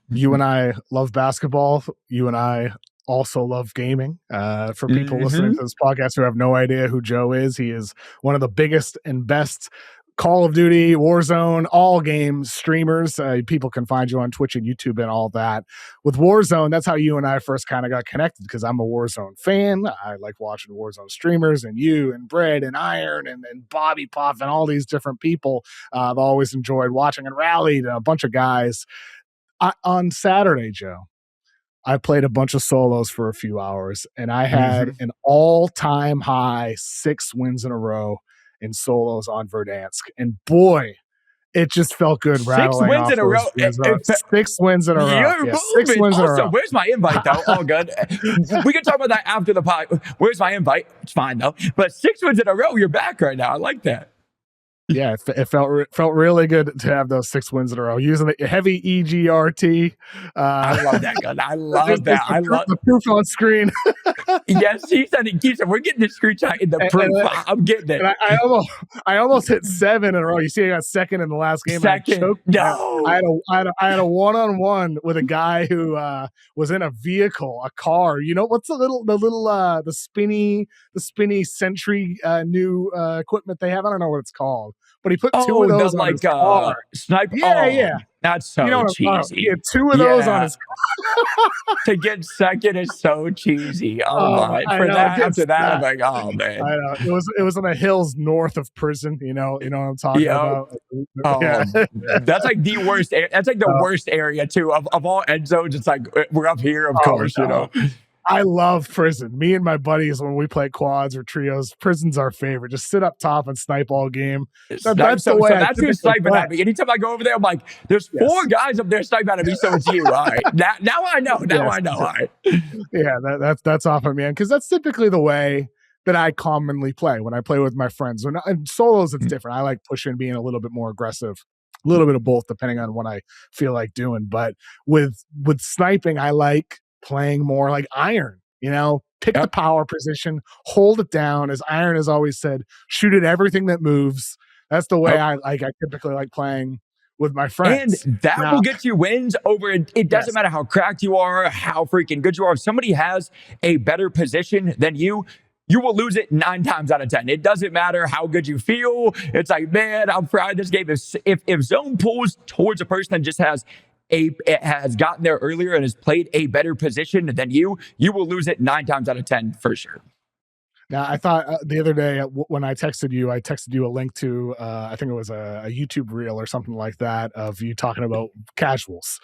You and I love basketball. You and I also love gaming. For people listening to this podcast who have no idea who Joe is, he is one of the biggest and best Call of Duty, Warzone, all games streamers. People can find you on Twitch and YouTube and all that. With Warzone, that's how you and I first kind of got connected, because I'm a Warzone fan. I like watching Warzone streamers, and you and Bread and Iron and Bobby Puff and all these different people. I've always enjoyed watching, and rallied a bunch of guys. On Saturday, Joe, I played a bunch of solos for a few hours, and I had an all-time high 6 wins in a row in solos on Verdansk. And boy, it just felt good rattling 6 wins in a row. 6 wins in a row. You're 6 wins in a row. Where's my invite, though? All good. We can talk about that after the pod. Where's my invite? It's fine, though. But 6 wins in a row, you're back right now. I like that. Yeah, it felt really good to have those 6 wins in a row using the heavy EGRT. I love that gun. I love that. I love the proof on screen. Yes, he said we're getting the screenshot in the proof. I'm getting it. I almost hit 7 in a row. You see, I got second in the last game. Second. No. I had a one-on-one with a guy who was in a vehicle, a car. You know what's the spinny Sentry new equipment they have? I don't know what it's called. But he put 2 of those on his car. Sniper. Yeah. That's so cheesy. He had 2 of those on his car. To get second is so cheesy. After that, I'm like, oh man. I know. It was on the hills north of prison. You know what I'm talking about. That's like the worst. That's like the worst area too of all end zones. It's like we're up here, of course. You know. I love prison. Me and my buddies, when we play quads or trios, prison's our favorite. Just sit up top and snipe all game. That's the way. That's who's sniping at me. Anytime I go over there, I'm like, there's 4 guys up there sniping at me, so it's you. All right. Now I know. I know. All right. Yeah, that's awesome, man. Because that's typically the way that I commonly play when I play with my friends. In solos, it's different. I like pushing, being a little bit more aggressive. A little bit of both, depending on what I feel like doing. But with sniping, I like playing more like Iron, pick the power position, hold it down. As Iron has always said, shoot at everything that moves. That's the way I typically like playing with my friends. And that will get you wins over. It doesn't matter how cracked you are, how freaking good you are. If somebody has a better position than you will lose it 9 times out of 10. It doesn't matter how good you feel. It's like, man, I'm fried this game. If zone pulls towards a person that just has gotten there earlier and has played a better position than you will lose it 9 times out of 10 for sure. Now, I thought the other day when I texted you a link to, I think it was a YouTube reel or something like that, of you talking about casuals.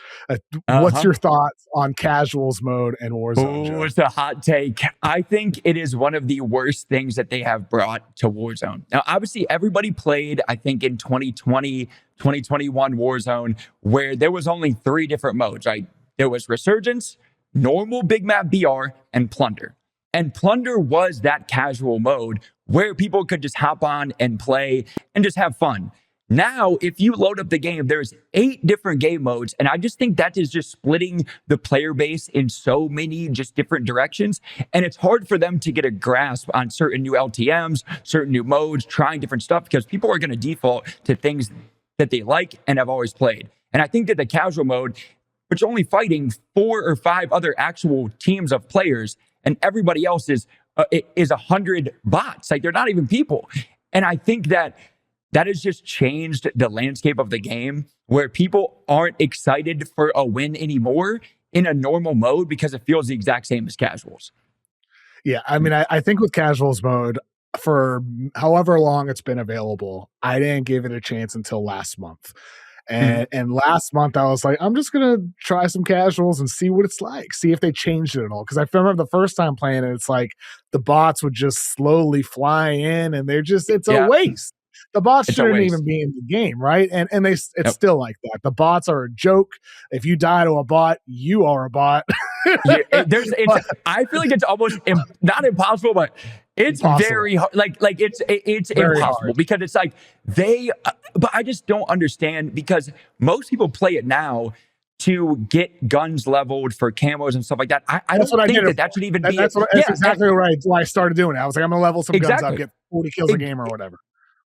What's your thoughts on casuals mode and Warzone? Oh, it's a hot take. I think it is one of the worst things that they have brought to Warzone. Now, obviously, everybody played, I think, in 2020, 2021 Warzone, where there was only 3 different modes, right? There was Resurgence, Normal, Big Map BR, and Plunder. And Plunder was that casual mode where people could just hop on and play and just have fun. Now, if you load up the game, there's 8 different game modes. And I just think that is just splitting the player base in so many just different directions. And it's hard for them to get a grasp on certain new LTMs, certain new modes, trying different stuff, because people are going to default to things that they like and have always played. And I think that the casual mode, which only fighting 4 or 5 other actual teams of players, and everybody else is 100 bots. Like, they're not even people. And I think that has just changed the landscape of the game, where people aren't excited for a win anymore in a normal mode because it feels the exact same as casuals. Yeah, I mean, I think with casuals mode, for however long it's been available, I didn't give it a chance until last month. And last month I was like, I'm just going to try some casuals and see what it's like, see if they changed it at all. Because I remember the first time playing it, it's like the bots would just slowly fly in and it's a waste. The bots It's a shouldn't waste. even be in the game, right? And it's Yep. still like that. The bots are a joke. If you die to a bot, you are a bot. I feel like it's almost not impossible, but it's Impossible. very hard. Like it's Very impossible hard. because it's like but I just don't understand because most people play it now to get guns leveled for camos and stuff like that. I That's don't what I think did. that should even be. That's exactly right. Why I started doing it. I was like, I'm gonna level some guns up, get 40 kills a game or whatever.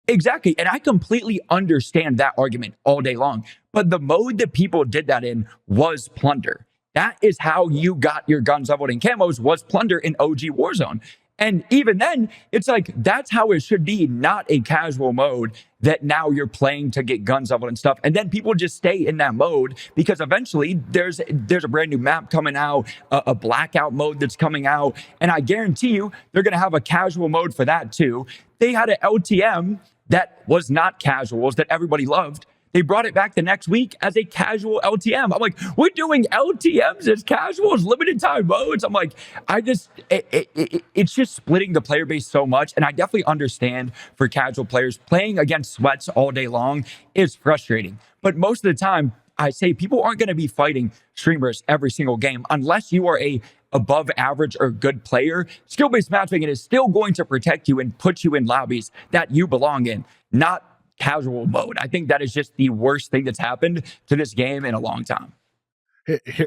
Exactly. And I completely understand that argument all day long. But the mode that people did that in was plunder. That is how you got your guns leveled in camos, was plunder in OG Warzone. And even then, it's like, that's how it should be, not a casual mode that now you're playing to get guns leveled and stuff. And then people just stay in that mode because eventually there's a brand new map coming out, a blackout mode that's coming out. And I guarantee you, they're going to have a casual mode for that too. They had an LTM that was not casuals that everybody loved. They brought it back the next week as a casual LTM. I'm like, we're doing LTMs as casuals, limited time modes. I'm like, it's just splitting the player base so much. And I definitely understand for casual players playing against sweats all day long is frustrating. But most of the time, I say people aren't going to be fighting streamers every single game unless you are a above average or good player. Skill-based matchmaking is still going to protect you and put you in lobbies that you belong in, not casual mode. I think that is just the worst thing that's happened to this game in a long time.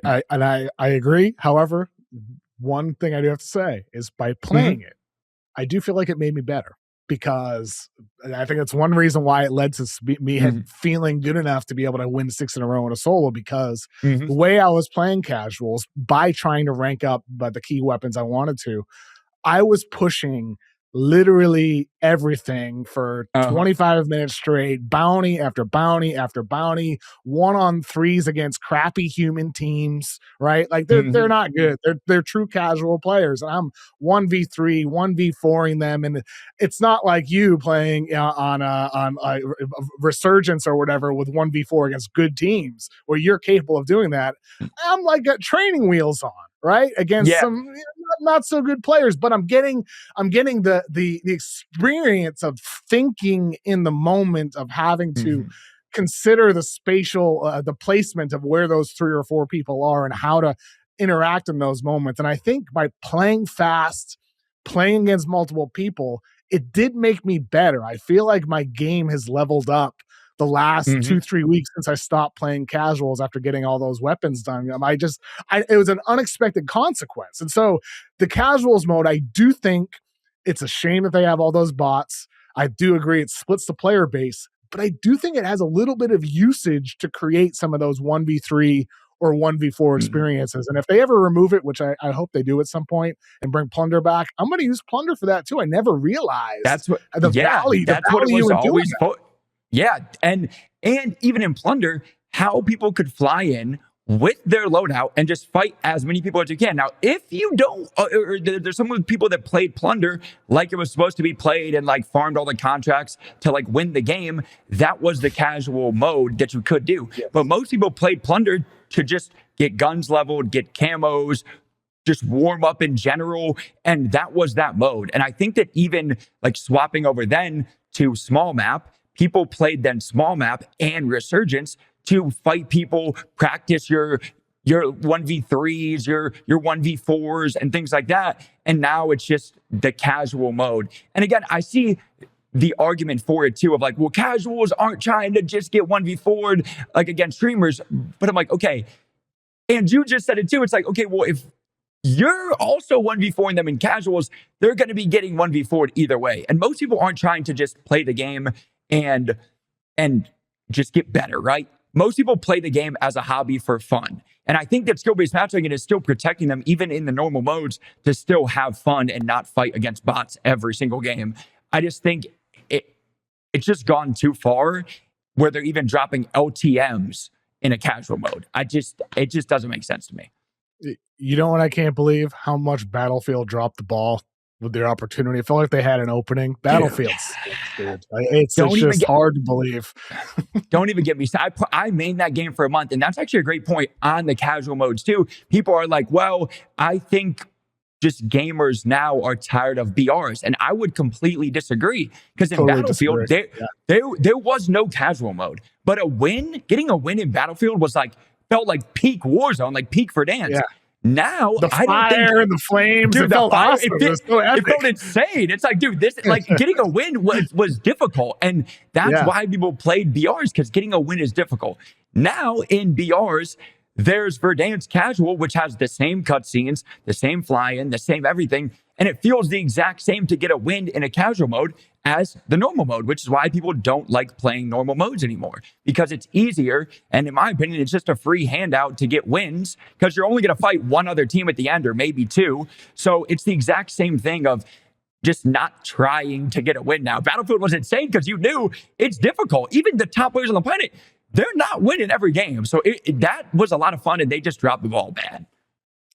I agree. However, one thing I do have to say is by playing it, I do feel like it made me better because I think that's one reason why it led to me feeling good enough to be able to win 6 in a row in a solo because the way I was playing casuals by trying to rank up by the key weapons I wanted to, I was pushing literally everything for 25 minutes straight, bounty after bounty after bounty, 1-on-3s against crappy human teams, right? Like they're not good. They're true casual players, and I'm 1v3, 1v4ing them, and it's not like you playing on Resurgence or whatever with 1v4 against good teams where you're capable of doing that. I'm like got training wheels on, right? Against some not so good players, but I'm getting the experience of thinking in the moment of having to consider the spatial, the placement of where those 3 or 4 people are and how to interact in those moments. And I think by playing fast, playing against multiple people, it did make me better. I feel like my game has leveled up the last 2-3 weeks since I stopped playing casuals after getting all those weapons done. It was an unexpected consequence. And so the casuals mode, I do think it's a shame that they have all those bots. I do agree it splits the player base, but I do think it has a little bit of usage to create some of those 1v3 or 1v4 experiences. And if they ever remove it, which I hope they do at some point, and bring plunder back, I'm going to use plunder for that too. I never realized that's what the value. That's what it was always for. Yeah, and even in plunder, how people could fly in with their loadout and just fight as many people as you can. Now, if you don't, or there's some people that played plunder like it was supposed to be played and like farmed all the contracts to like win the game, that was the casual mode that you could do. Yes. But most people played plunder to just get guns leveled, get camos, just warm up in general, and that was that mode. And I think that even like swapping over then to small map, people played then small map and Resurgence to fight people, practice your 1v3s, your 1v4s and things like that. And now it's just the casual mode. And again, I see the argument for it too of like, well, casuals aren't trying to just get 1v4'd like against streamers. But I'm like, okay. And you just said it too. It's like, okay, well, if you're also 1v4ing them in casuals, they're going to be getting 1v4'd either way. And most people aren't trying to just play the game and just get better, right? Most people play the game as a hobby for fun. And I think that skill-based matchmaking is still protecting them, even in the normal modes, to still have fun and not fight against bots every single game. I just think it's just gone too far where they're even dropping LTMs in a casual mode. It just doesn't make sense to me. You know what I can't believe? How much Battlefield dropped the ball with their opportunity. I felt like they had an opening. Battlefield, dude. It's just hard to believe. Don't even get me started. I mained that game for a month, and that's actually a great point on the casual modes too. People are like, well, I think just gamers now are tired of BRs. And I would completely disagree, because in Totally Battlefield, disagree. there was no casual mode. But getting a win in Battlefield felt like peak Warzone, like peak Verdansk. Yeah. Now, The fire and the flames, dude, it felt awesome. It was so epic. It felt insane. It's like, dude, this getting a win was difficult. And that's why people played BRs, because getting a win is difficult. Now in BRs, there's Verdansk Casual, which has the same cutscenes, the same fly-in, the same everything, and it feels the exact same to get a win in a casual mode as the normal mode, which is why people don't like playing normal modes anymore, because it's easier, and in my opinion, it's just a free handout to get wins, because you're only going to fight one other team at the end, or maybe two, so it's the exact same thing of just not trying to get a win now. Battlefield was insane because you knew it's difficult. Even the top players on the planet, they're not winning every game. So that was a lot of fun, and they just dropped the ball bad.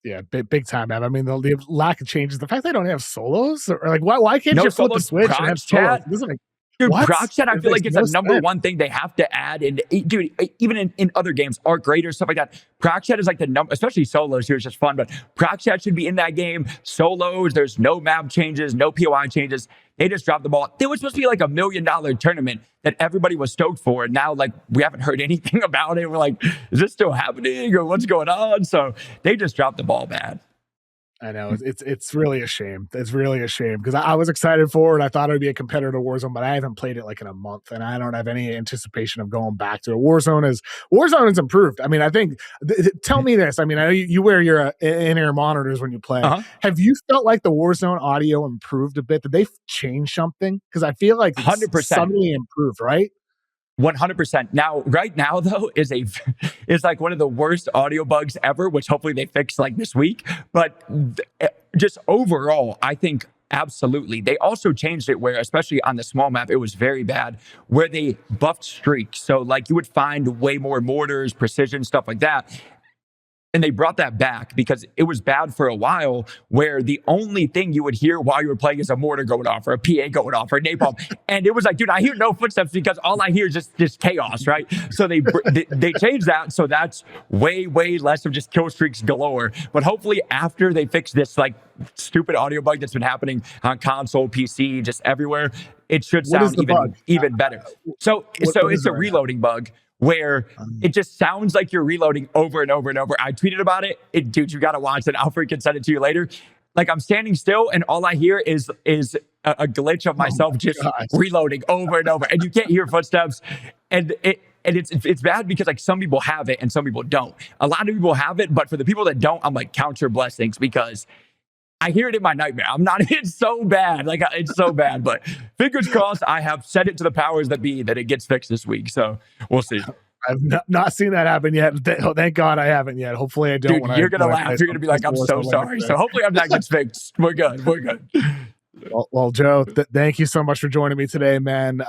Yeah, big time, man. I mean, the lack of changes, the fact they don't have solos, or like, why can't you flip the switch and have solos? Dude, proc chat, I feel like it's the number one thing they have to add. And dude, even in other games, Art Greater, stuff like that, proc chat is like the number, especially solos here, it's just fun, but proc chat should be in that game. Solos, there's no map changes, no POI changes. They just dropped the ball. It was supposed to be like $1 million tournament that everybody was stoked for. And now, like, we haven't heard anything about it. We're like, is this still happening, or what's going on? So they just dropped the ball bad. I know, it's really a shame. It's really a shame, because I was excited for it. I thought it would be a competitor to Warzone, but I haven't played it like in a month, and I don't have any anticipation of going back to it. Warzone has improved. I mean, I think. Tell me this. I mean, I know you wear your in-ear monitors when you play. Have you felt like the Warzone audio improved a bit? Did they change something? Because I feel like 100% suddenly improved, right? 100%. Now, right now, though, is like one of the worst audio bugs ever, which hopefully they fix like this week. But just overall, I think absolutely. They also changed it where, especially on the small map, it was very bad, where they buffed streaks. So like you would find way more mortars, precision, stuff like that. And they brought that back because it was bad for a while, where the only thing you would hear while you were playing is a mortar going off, or a PA going off, or a napalm. And it was like, dude, I hear no footsteps because all I hear is just chaos, right? So they changed that. So that's way less of just kill streaks galore. But hopefully after they fix this like stupid audio bug that's been happening on console, PC, just everywhere, it should sound even better. So it's a reloading bug, where it just sounds like you're reloading over and over and over. I tweeted about it. Dude, you got to watch it. I'll freaking send it to you later. Like, I'm standing still and all I hear is a glitch of myself reloading over and over. And you can't hear footsteps. And it's bad because like some people have it and some people don't. A lot of people have it, but for the people that don't, I'm like, count your blessings, because I hear it in my nightmare. It's so bad. Like, it's so bad, but fingers crossed. I have said it to the powers that be that it gets fixed this week. So we'll see. I've not seen that happen yet. Thank God I haven't yet. Hopefully I don't. Dude, you're going to laugh. You're going to be like, I'm so sorry. So hopefully that gets fixed. We're good. Well, Joe, thank you so much for joining me today, man.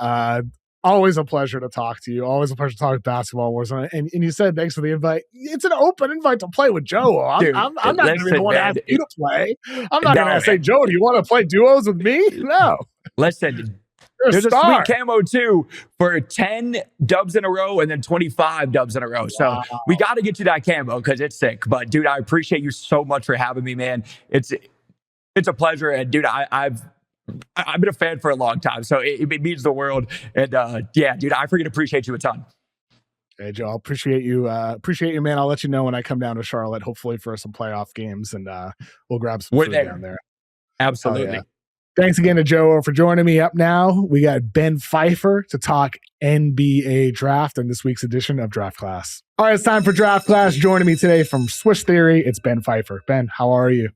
Always a pleasure to talk to you. Always a pleasure to talk basketball wars. And you said thanks for the invite. It's an open invite to play with Joe. I'm not going to be the one to ask you to play. I'm not going to say, Joe, do you want to play duos with me? No. Listen, there's a sweet camo too for 10 dubs in a row and then 25 dubs in a row. So we got to get you that camo because it's sick. But dude, I appreciate you so much for having me, man. It's a pleasure. And dude, I've been a fan for a long time, so it means the world. And yeah, dude, I freaking appreciate you a ton. Hey, Joe, I appreciate you, man. I'll let you know when I come down to Charlotte, hopefully for some playoff games, and we'll grab some food down there. Absolutely. Yeah. Thanks again to JoeWo for joining me. Up now, we got Ben Pfeifer to talk NBA draft in this week's edition of Draft Class. All right, it's time for Draft Class. Joining me today from Swish Theory, it's Ben Pfeifer. Ben, how are you?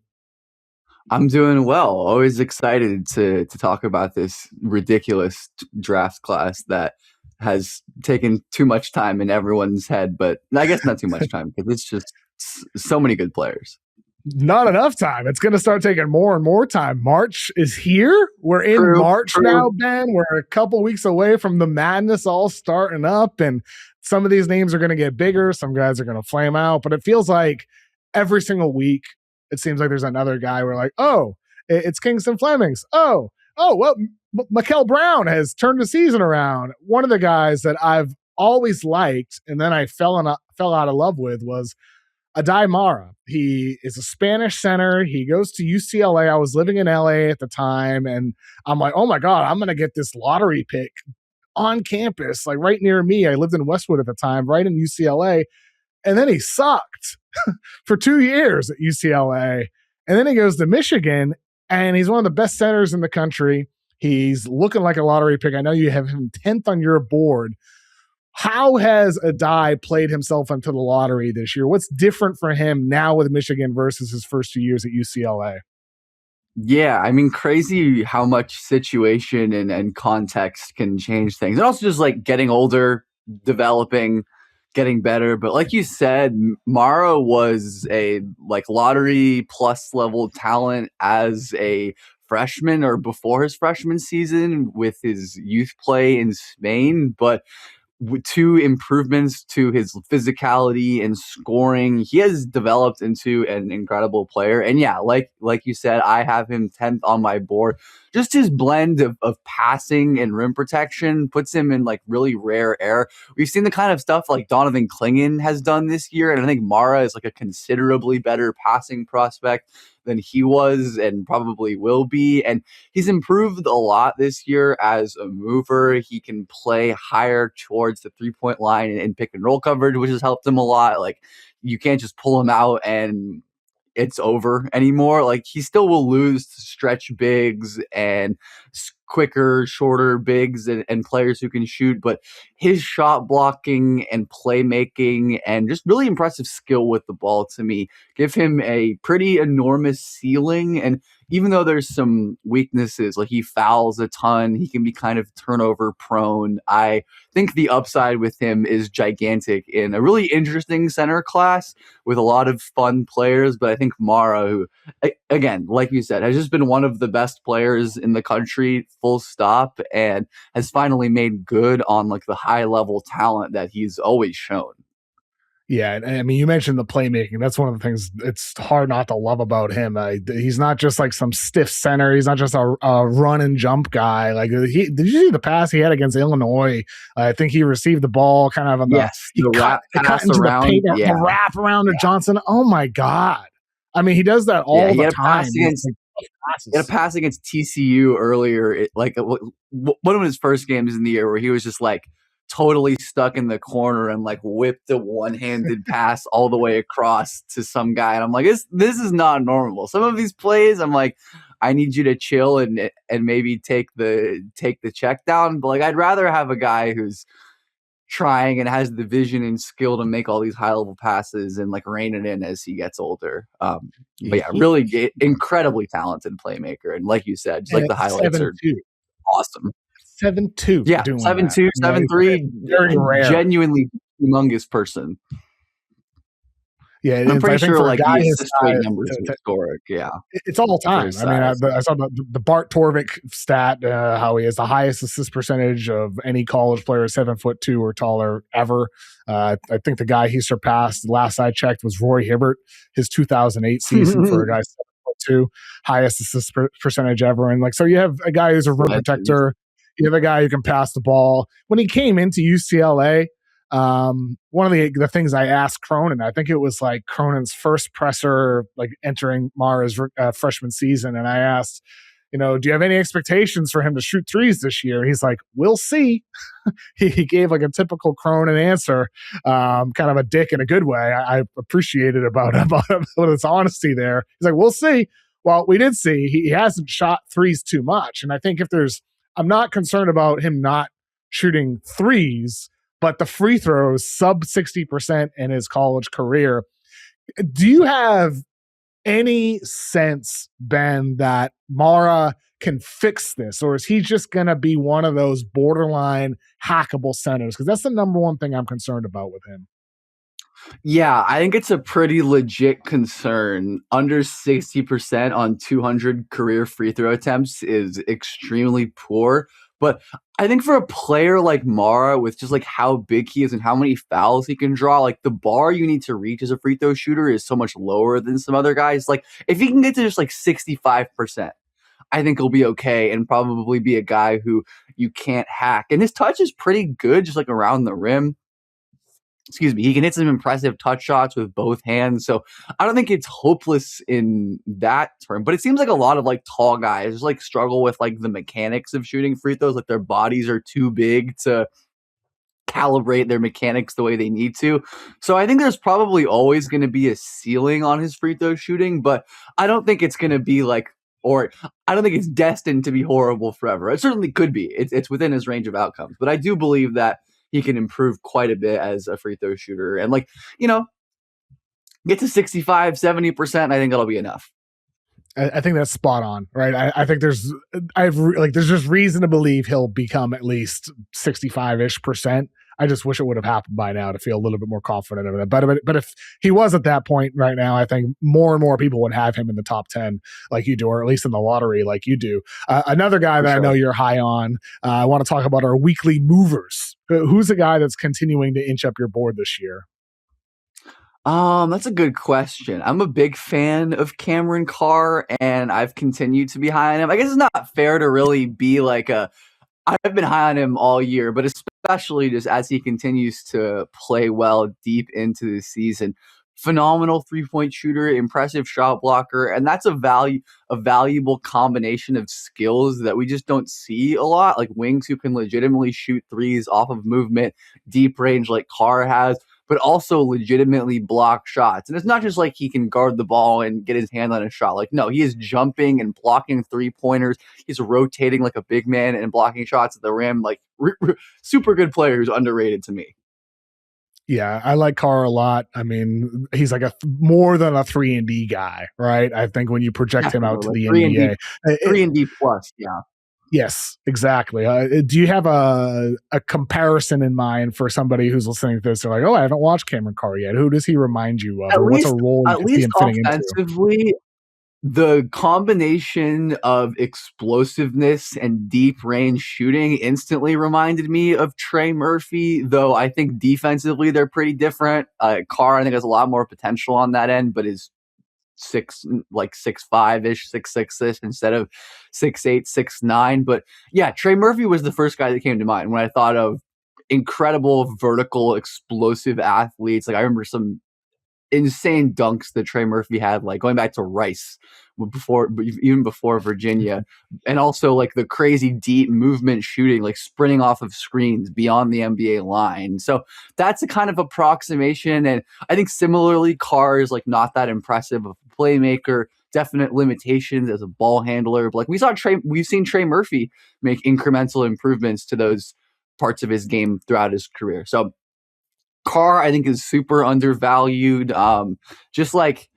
I'm doing well. Always excited to talk about this ridiculous draft class that has taken too much time in everyone's head, but I guess not too much time because it's just so many good players. Not enough time. It's going to start taking more and more time. March is here. We're in March now, Ben. We're a couple weeks away from the madness all starting up, and some of these names are going to get bigger. Some guys are going to flame out, but it feels like every single week, it seems like there's another guy where like, oh, it's Kingston Flemings. Oh, well, Mikel Brown has turned the season around. One of the guys that I've always liked and then I fell out of love with was Aday Mara. He is a Spanish center. He goes to UCLA. I was living in LA at the time, and I'm like, oh my God, I'm going to get this lottery pick on campus, like right near me. I lived in Westwood at the time, right in UCLA. And then he sucked for 2 years at UCLA. And then he goes to Michigan, and he's one of the best centers in the country. He's looking like a lottery pick. I know you have him 10th on your board. How has Aday played himself into the lottery this year? What's different for him now with Michigan versus his first 2 years at UCLA? Yeah, I mean, crazy how much situation and context can change things. And also just like getting older, developing, getting better. But like you said, Mara was a like lottery plus level talent as a freshman or before his freshman season with his youth play in Spain. But two improvements to his physicality and scoring, he has developed into an incredible player. And yeah, like you said, I have him 10th on my board. Just his blend of passing and rim protection puts him in like really rare air. We've seen the kind of stuff like Donovan Clingan has done this year, and I think Mara is like a considerably better passing prospect than he was and probably will be. And he's improved a lot this year as a mover. He can play higher towards the 3-point line and pick and roll coverage, which has helped him a lot. Like, you can't just pull him out and it's over anymore. Like, he still will lose to stretch bigs and quicker, shorter bigs and players who can shoot, but his shot blocking and playmaking and just really impressive skill with the ball to me give him a pretty enormous ceiling. And even though there's some weaknesses, like he fouls a ton, he can be kind of turnover prone. I think the upside with him is gigantic in a really interesting center class with a lot of fun players. But I think Mara, who, again, like you said, has just been one of the best players in the country, full stop, and has finally made good on like the high level talent that he's always shown. Yeah, I mean, you mentioned the playmaking. That's one of the things it's hard not to love about him. He's not just like some stiff center. He's not just a run and jump guy. Like, did you see the pass he had against Illinois? I think he received the ball kind of on the cut into around, the paint, the wrap around to Johnson. Oh my God! I mean, he does that all the time. He had a pass against TCU earlier, one of his first games in the year, where he was just like totally stuck in the corner and like whipped a one-handed pass all the way across to some guy. And I'm like, this is not normal. Some of these plays, I'm like, I need you to chill and maybe take the check down. But like, I'd rather have a guy who's trying and has the vision and skill to make all these high-level passes and like rein it in as he gets older. But yeah, really incredibly talented playmaker. And like you said, just like the highlights are awesome. 7'2". Yeah, 7'2", 7'3", very rare. Genuinely humongous person. Yeah, I'm pretty sure like the assist rate numbers are historic. Yeah, it's all time. I mean, I saw the Bart Torvik stat, how he has the highest assist percentage of any college player 7'2" or taller ever. I think the guy he surpassed last I checked was Roy Hibbert, his 2008 season for a guy 7'2", highest assist percentage ever. And like, so you have a guy who's a rim protector. You have a guy who can pass the ball. When he came into UCLA, one of the things I asked Cronin, I think it was like Cronin's first presser, like entering Mara's freshman season, and I asked, do you have any expectations for him to shoot threes this year? He's like, we'll see. He gave like a typical Cronin answer, kind of a dick in a good way. I appreciated about his honesty there. He's like, we'll see. Well, we did see he hasn't shot threes too much, and I think I'm not concerned about him not shooting threes, but the free throws sub 60% in his college career. Do you have any sense, Ben, that Mara can fix this, or is he just going to be one of those borderline hackable centers? Because that's the number one thing I'm concerned about with him. Yeah, I think it's a pretty legit concern. Under 60% on 200 career free throw attempts is extremely poor. But I think for a player like Mara, with just like how big he is and how many fouls he can draw, like the bar you need to reach as a free throw shooter is so much lower than some other guys. Like if he can get to just like 65%, I think he'll be okay and probably be a guy who you can't hack. And his touch is pretty good, just like around the rim. he can hit some impressive touch shots with both hands. So I don't think it's hopeless in that term, but it seems like a lot of like tall guys like struggle with like the mechanics of shooting free throws. Like their bodies are too big to calibrate their mechanics the way they need to. So I think there's probably always going to be a ceiling on his free throw shooting, but I don't think it's going to be like, or I don't think it's destined to be horrible forever. It certainly could be. It's within his range of outcomes, but I do believe that he can improve quite a bit as a free throw shooter and like, get to 65, 70%. I think that'll be enough. I think that's spot on, right? I think there's just reason to believe he'll become at least 65-ish%. I just wish it would have happened by now to feel a little bit more confident of it. But if he was at that point right now, I think more and more people would have him in the top 10 like you do, or at least in the lottery like you do. Another guy that I know you're high on, I want to talk about our weekly movers. Who's the guy that's continuing to inch up your board this year? That's a good question. I'm a big fan of Cameron Carr, and I've continued to be high on him. I guess it's not fair to really be like I've been high on him all year, but especially just as he continues to play well deep into the season. Phenomenal 3-point shooter, impressive shot blocker, and that's a valuable combination of skills that we just don't see a lot, like wings who can legitimately shoot threes off of movement, deep range like Carr has, but also legitimately block shots. And it's not just like he can guard the ball and get his hand on a shot. Like, no, he is jumping and blocking 3-pointers. He's rotating like a big man and blocking shots at the rim. Like, super good player who's underrated to me. Yeah, I like Carr a lot. I mean, he's like more than a 3-and-D guy, right? I think when you project him out to the NBA. 3-and-D plus, yeah. Yes, exactly. Do you have a comparison in mind for somebody who's listening to this? They're like, oh, I haven't watched Cameron Carr yet. Who does he remind you of? What's a role at least offensively, the combination of explosiveness and deep range shooting instantly reminded me of Trey Murphy, though I think defensively they're pretty different. Carr, I think, has a lot more potential on that end, but is 6'5"-ish, 6'6"-ish instead of 6'8", 6'9". But yeah, Trey Murphy was the first guy that came to mind when I thought of incredible vertical explosive athletes. Like I remember some insane dunks that Trey Murphy had, like going back to Rice even before Virginia, and also like the crazy deep movement shooting, like sprinting off of screens beyond the NBA line. So that's a kind of approximation. And I think similarly, Carr is like not that impressive of a playmaker, definite limitations as a ball handler. But like we've seen Trey Murphy make incremental improvements to those parts of his game throughout his career. So Carr, I think, is super undervalued. Just like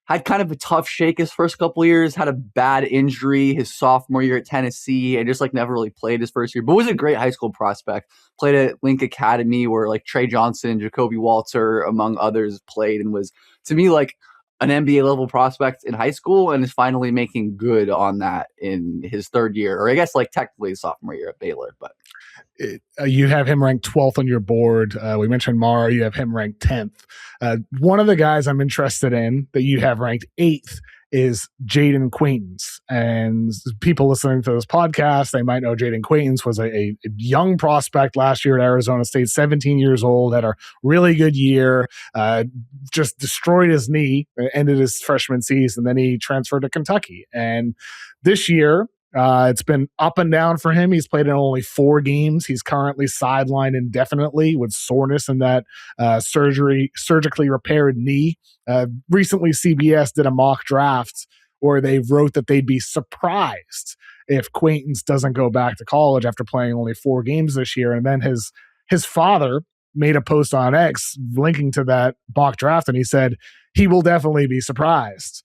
had kind of a tough shake his first couple of years, had a bad injury his sophomore year at Tennessee, and just like never really played his first year, but was a great high school prospect. Played at Link Academy where like Trey Johnson, Jacoby Walter, among others, played, and was, to me, like an NBA level prospect in high school, and is finally making good on that in his third year, or I guess like technically his sophomore year at Baylor. But you have him ranked 12th on your board. We mentioned Mara. You have him ranked 10th. One of the guys I'm interested in that you have ranked 8th is Jayden Quaintance. And people listening to this podcast, they might know Jayden Quaintance was a young prospect last year at Arizona State, 17 years old, had a really good year, just destroyed his knee, ended his freshman season, then he transferred to Kentucky. And this year, it's been up and down for him. He's played in only 4 games. He's currently sidelined indefinitely with soreness in that surgically repaired knee. Recently, CBS did a mock draft where they wrote that they'd be surprised if Quaintance doesn't go back to college after playing only 4 games this year. And then his father made a post on X linking to that mock draft, and he said he will definitely be surprised.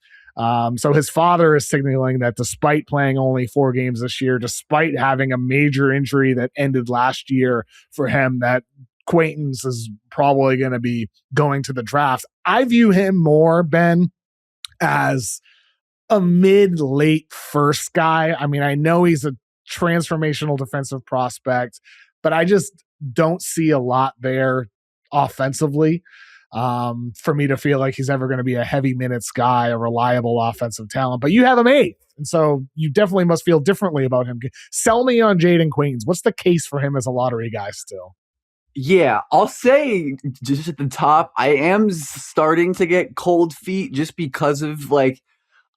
So his father is signaling that despite playing only 4 games this year, despite having a major injury that ended last year for him, that Quaintance is probably going to be going to the draft. I view him more, Ben, as a mid-late first guy. I mean, I know he's a transformational defensive prospect, but I just don't see a lot there offensively for me to feel like he's ever going to be a heavy minutes guy, a reliable offensive talent. But you have him 8th, and so you definitely must feel differently about him. Sell me on Jayden Quaintance. What's the case for him as a lottery guy still? Yeah, I'll say just at the top, I am starting to get cold feet just because of like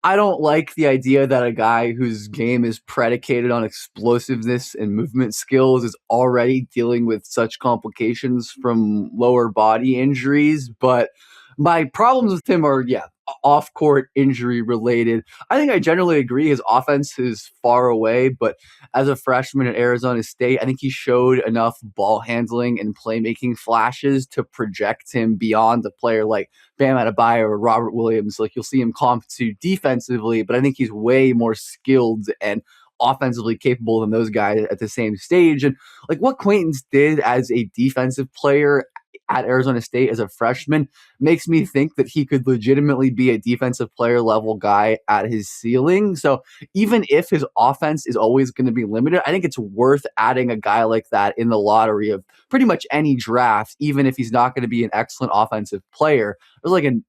I don't like the idea that a guy whose game is predicated on explosiveness and movement skills is already dealing with such complications from lower body injuries. But my problems with him are, yeah, off court injury related. I think I generally agree his offense is far away, but as a freshman at Arizona State, I think he showed enough ball handling and playmaking flashes to project him beyond a player like Bam Adebayo or Robert Williams. Like you'll see him comp to defensively, but I think he's way more skilled and offensively capable than those guys at the same stage. And like what Quaintance did as a defensive player at Arizona State as a freshman makes me think that he could legitimately be a defensive player level guy at his ceiling. So even if his offense is always going to be limited, I think it's worth adding a guy like that in the lottery of pretty much any draft, even if he's not going to be an excellent offensive player. There's like an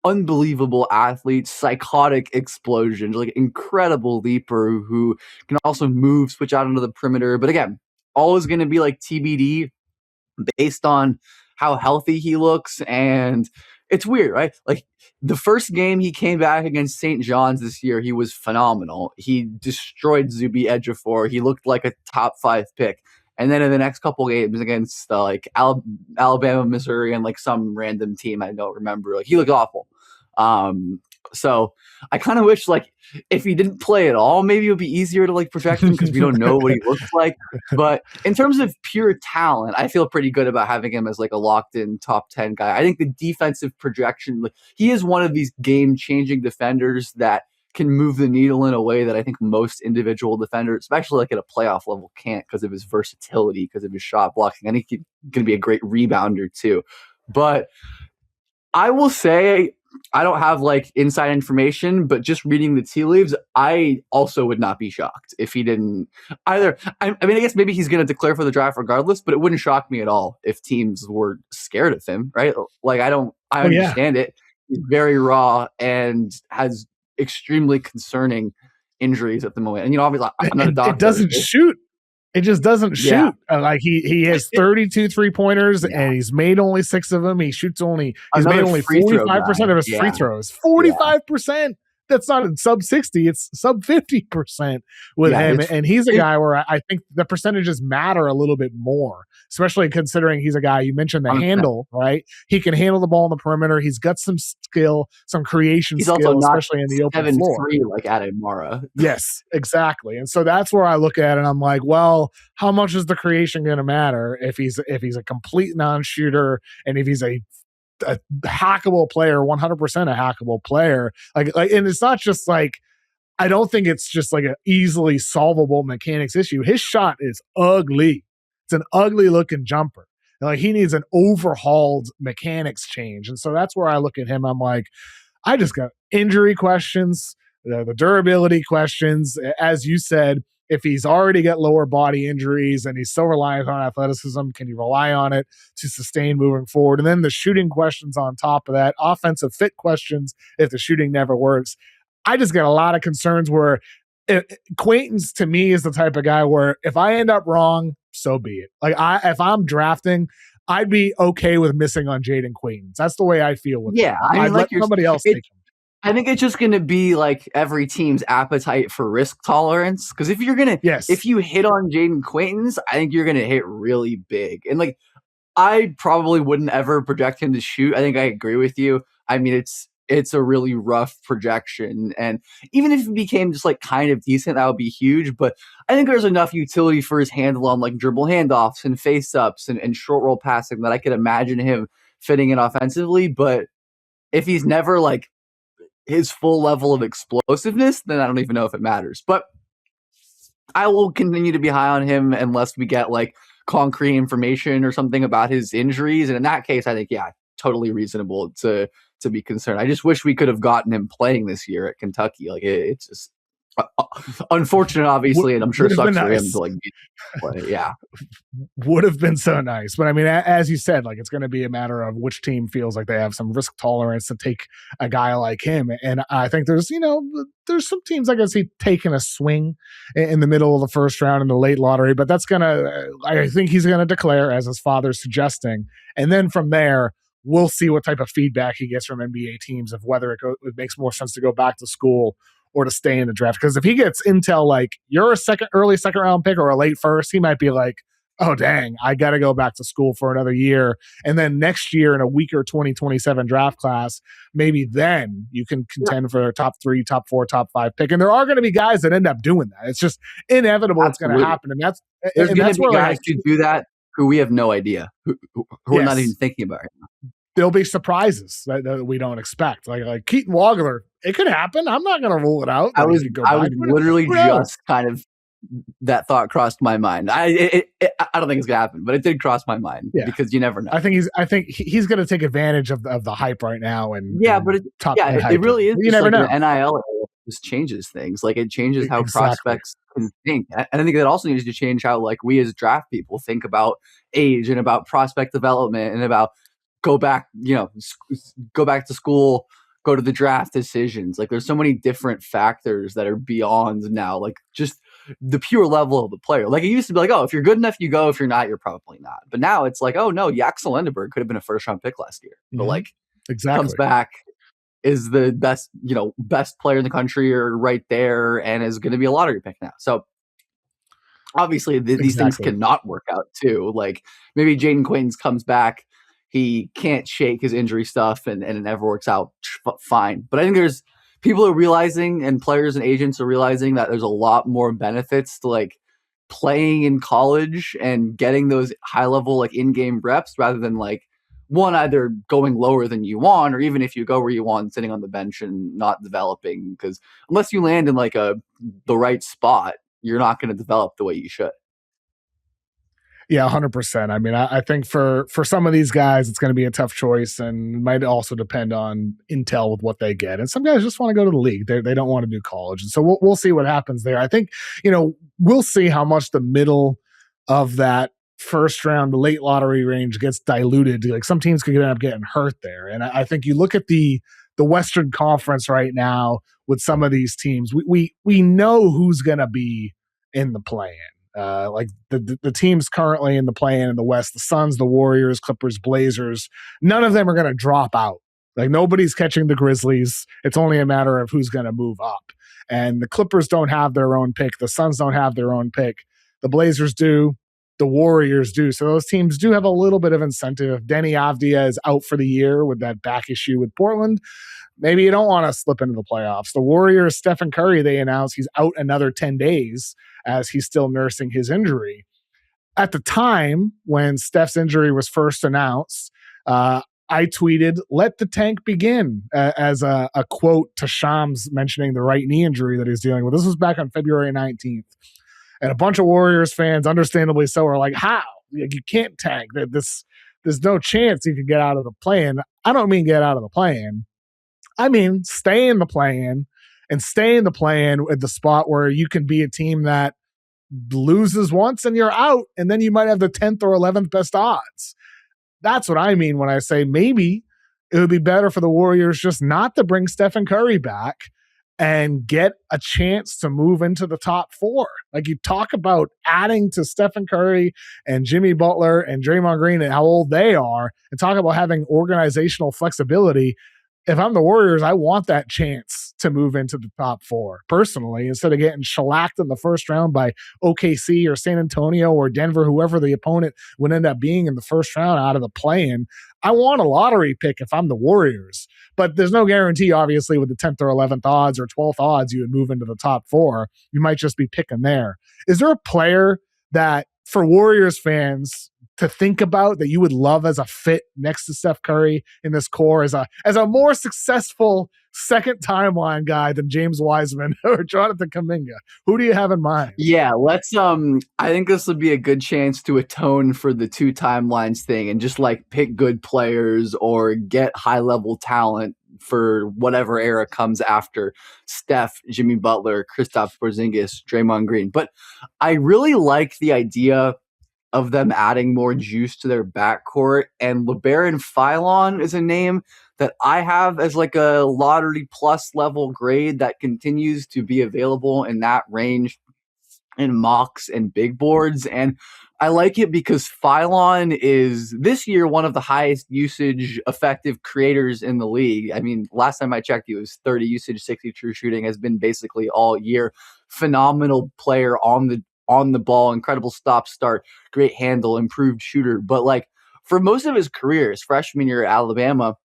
unbelievable athlete, psychotic explosion, like incredible leaper who can also move, switch out onto the perimeter. But again, always going to be like TBD based on how healthy he looks. And it's weird, right? Like the first game he came back against St. John's this year, he was phenomenal. He destroyed Zuby Ejiofor. He looked like a top 5 pick. And then in the next couple games against Alabama, Missouri, and like some random team I don't remember, like he looked awful. So I kind of wish like if he didn't play at all, maybe it would be easier to like project him because we don't know what he looks like. But in terms of pure talent, I feel pretty good about having him as like a locked in top 10 guy. I think the defensive projection, like, he is one of these game changing defenders that can move the needle in a way that I think most individual defenders, especially like at a playoff level, can't because of his versatility, because of his shot blocking. I think he's going to be a great rebounder too. But I will say, I don't have like inside information, but just reading the tea leaves, I also would not be shocked if he didn't either. I mean, I guess maybe he's going to declare for the draft regardless, but it wouldn't shock me at all if teams were scared of him, right? Like, I understand it. He's very raw and has extremely concerning injuries at the moment. And, obviously I'm not a doctor. It doesn't shoot. It just doesn't shoot. Like he has 32 3-pointers and he's made only 6 of them. He's made only 45% of his free throws. 45%. That's not sub 60, it's sub 50% with him. And he's a guy where I think the percentages matter a little bit more, especially considering he's a guy, you mentioned the handle, right? He can handle the ball on the perimeter. He's got some skill, some creation skill, especially in the open floor. Like Aday Mara. Yes, exactly. And so that's where I look at it and I'm like, well, how much is the creation going to matter if he's a complete non-shooter and if he's a hackable player, 100% a hackable player. Like, and it's not just like, I don't think it's just like an easily solvable mechanics issue. His shot is ugly. It's an ugly looking jumper. Like he needs an overhauled mechanics change. And so that's where I look at him. I'm like, I just got injury questions, the durability questions. As you said, if he's already got lower body injuries and he's so reliant on athleticism, can you rely on it to sustain moving forward? And then the shooting questions on top of that, offensive fit questions if the shooting never works. I just got a lot of concerns where Quaintance to me is the type of guy where if I end up wrong, so be it. Like if I'm drafting, I'd be okay with missing on Jayden Quaintance. That's the way I feel with him. I'd let somebody else take him. I think it's just going to be like every team's appetite for risk tolerance. Because if you're going to, if you hit on Jayden Quaintance, I think you're going to hit really big. And like, I probably wouldn't ever project him to shoot. I think I agree with you. I mean, it's a really rough projection. And even if it became just like kind of decent, that would be huge. But I think there's enough utility for his handle on like dribble handoffs and face ups and short roll passing that I could imagine him fitting in offensively. But if he's never like his full level of explosiveness, then I don't even know if it matters. But I will continue to be high on him unless we get like concrete information or something about his injuries. And in that case, I think, totally reasonable to be concerned. I just wish we could have gotten him playing this year at Kentucky. Like it's just Unfortunate, obviously, and I'm sure Would have sucks been for him nice. to like play. Yeah. Would have been so nice. But I mean, as you said, like it's going to be a matter of which team feels like they have some risk tolerance to take a guy like him. And I think there's some teams I can see taking a swing in the middle of the first round in the late lottery, but I think he's going to declare, as his father's suggesting. And then from there, we'll see what type of feedback he gets from NBA teams of whether it makes more sense to go back to school or to stay in the draft. Because if he gets intel like you're a early second round pick or a late first, he might be like, oh, dang, I got to go back to school for another year. And then next year in a weaker 2027 draft class, maybe then you can contend for a top 3, top 4, top 5 pick. And there are going to be guys that end up doing that. It's just inevitable. Absolutely. It's going to happen. And there's going to be guys who do that who we have no idea, who we're not even thinking about right now. There'll be surprises that we don't expect. Like Keaton Wagler, it could happen. I'm not going to rule it out. I was literally just kind of, that thought crossed my mind. I don't think it's gonna happen, but it did cross my mind because you never know. I think he's going to take advantage of the hype right now. And it really is. You never know. An NIL just changes things. Like it changes how prospects can think. And I think that also needs to change how like we as draft people think about age and about prospect development and about go back to school, go to the draft decisions. Like there's so many different factors that are beyond now, like just the pure level of the player. Like it used to be like, oh, if you're good enough, you go. If you're not, you're probably not. But now it's like, oh no, Yaxel Lindenberg could have been a first round pick last year. But like comes back, is the best player in the country or right there and is going to be a lottery pick now. So obviously these things cannot work out too. Like maybe Jayden Quaintance comes back, he can't shake his injury stuff and it never works out fine. But I think there's people are realizing, and players and agents are realizing, that there's a lot more benefits to like playing in college and getting those high level like in-game reps rather than like one, either going lower than you want, or even if you go where you want, sitting on the bench and not developing, because unless you land in like the right spot, you're not going to develop the way you should. Yeah, 100%. I mean, I think for some of these guys, it's going to be a tough choice, and it might also depend on intel with what they get. And some guys just want to go to the league; they don't want to do college. And so we'll see what happens there. I think we'll see how much the middle of that first round, the late lottery range gets diluted. Like some teams could end up getting hurt there. And I think you look at the Western Conference right now with some of these teams. We know who's going to be in the play-in. Like the teams currently in the play-in in the West, the Suns, the Warriors, Clippers, Blazers, none of them are going to drop out. Like nobody's catching the Grizzlies. It's only a matter of who's going to move up. And the Clippers don't have their own pick. The Suns don't have their own pick. The Blazers do. The Warriors do. So those teams do have a little bit of incentive. If Denny Avdia is out for the year with that back issue with Portland, maybe you don't want to slip into the playoffs. The Warriors, Stephen Curry, they announced he's out another 10 days as he's still nursing his injury. At the time when Steph's injury was first announced, I tweeted, "Let the tank begin," as a quote to Shams mentioning the right knee injury that he's dealing with. This was back on February 19th. And a bunch of Warriors fans, understandably so, are like, how? Like, you can't tank. There's no chance you can get out of the play-in. I don't mean get out of the play-in. I mean stay in the play-in, and stay in the play-in at the spot where you can be a team that loses once and you're out, and then you might have the 10th or 11th best odds. That's what I mean when I say maybe it would be better for the Warriors just not to bring Stephen Curry back and get a chance to move into the top 4. Like you talk about adding to Stephen Curry and Jimmy Butler and Draymond Green and how old they are, and talk about having organizational flexibility. If I'm the Warriors, I want that chance to move into the top 4 personally, instead of getting shellacked in the first round by OKC or San Antonio or Denver, whoever the opponent would end up being in the first round out of the play-in. I want a lottery pick if I'm the Warriors, but there's no guarantee, obviously, with the 10th or 11th odds or 12th odds, you would move into the top 4. You might just be picking there. Is there a player that, for Warriors fans, to think about that you would love as a fit next to Steph Curry in this core as a more successful second timeline guy than James Wiseman or Jonathan Kuminga? Who do you have in mind? Yeah, let's I think this would be a good chance to atone for the two timelines thing and just like pick good players or get high level talent for whatever era comes after Steph, Jimmy Butler, Kristaps Porzingis, Draymond Green. But I really like the idea of them adding more juice to their backcourt, and LeBaron Philon is a name that I have as like a lottery plus level grade that continues to be available in that range in mocks and big boards. And I like it because Philon is this year one of the highest usage effective creators in the league. I mean, last time I checked, he was 30 usage, 60 true shooting, has been basically all year. Phenomenal player on the ball, incredible stop start, great handle, improved shooter. But like for most of his career, his freshman year at Alabama,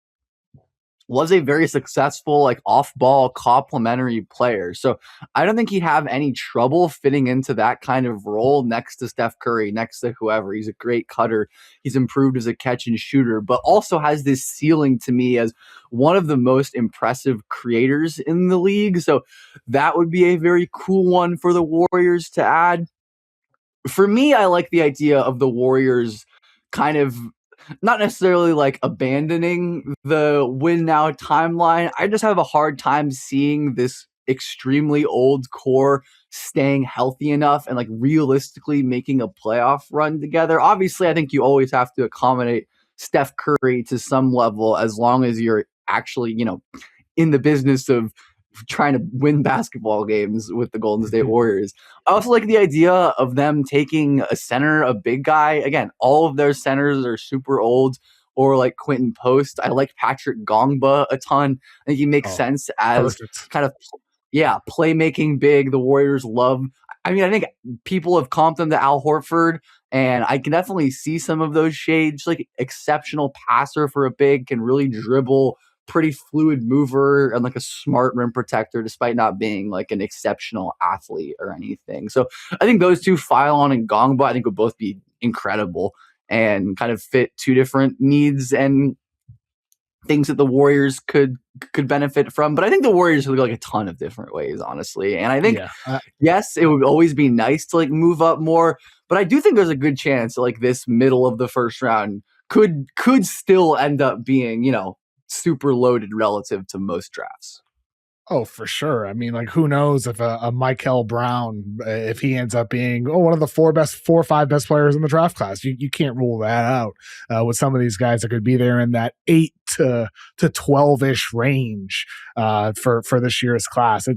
was a very successful, like off-ball complementary player. So I don't think he'd have any trouble fitting into that kind of role next to Steph Curry, next to whoever. He's a great cutter. He's improved as a catch and shooter, but also has this ceiling to me as one of the most impressive creators in the league. So that would be a very cool one for the Warriors to add. For me, I like the idea of the Warriors kind of not necessarily like abandoning the win now timeline. I just have a hard time seeing this extremely old core staying healthy enough and like realistically making a playoff run together. Obviously, I think you always have to accommodate Steph Curry to some level as long as you're actually, in the business of trying to win basketball games with the Golden State Warriors. I also like the idea of them taking a center, a big guy. Again, all of their centers are super old, or like Quentin Post. I like Patrick Gongba a ton. I think he makes sense as kind of, playmaking big. The Warriors love. I mean, I think people have comped them to Al Horford, and I can definitely see some of those shades. Like exceptional passer for a big, can really dribble, pretty fluid mover, and like a smart rim protector despite not being like an exceptional athlete or anything. So I think those two, Philon and Gongba, I think would both be incredible and kind of fit two different needs and things that the Warriors could benefit from. But I think the Warriors would go like a ton of different ways, honestly. And I think, yes, it would always be nice to like move up more, but I do think there's a good chance that like this middle of the first round could still end up being, super loaded relative to most drafts. Oh, for sure. I mean, like, who knows if a Michael Brown, if he ends up being one of the four or five best players in the draft class. You can't rule that out with some of these guys that could be there in that 8 to 12-ish range for this year's class.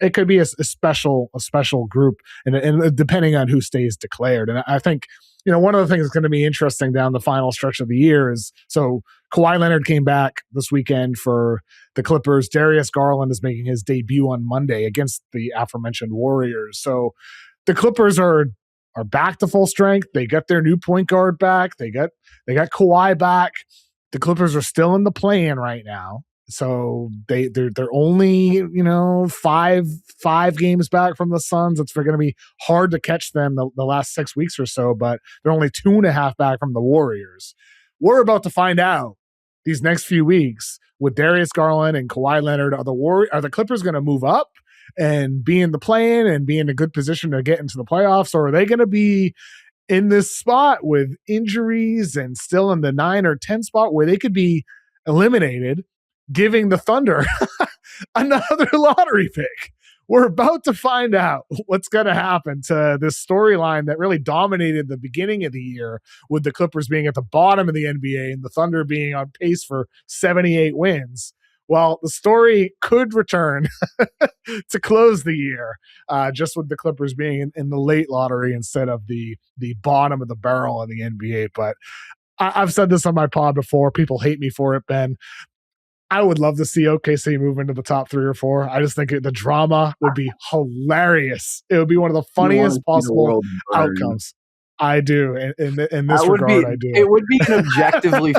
It could be a special group, and depending on who stays declared. And I think, one of the things that's going to be interesting down the final stretch of the year is, so Kawhi Leonard came back this weekend for the Clippers. Darius Garland is making his debut on Monday against the aforementioned Warriors. So the Clippers are back to full strength. They got their new point guard back. They got Kawhi back. The Clippers are still in the play-in right now. So they're only, five games back from the Suns. It's going to be hard to catch them the last 6 weeks or so, but they're only 2.5 back from the Warriors. We're about to find out these next few weeks with Darius Garland and Kawhi Leonard. Are the Clippers going to move up and be in the play-in and be in a good position to get into the playoffs, or are they going to be in this spot with injuries and still in the 9 or 10 spot where they could be eliminated, giving the Thunder another lottery pick? We're about to find out what's going to happen to this storyline that really dominated the beginning of the year, with the Clippers being at the bottom of the NBA and the Thunder being on pace for 78 wins. Well, the story could return to close the year, just with the Clippers being in the late lottery instead of the bottom of the barrel in the NBA. But I've said this on my pod before. People hate me for it, Ben. I would love to see OKC move into the top 3 or 4. I just think the drama would be hilarious. It would be one of the funniest possible outcomes. I do. In this regard, I do. It would be an objectively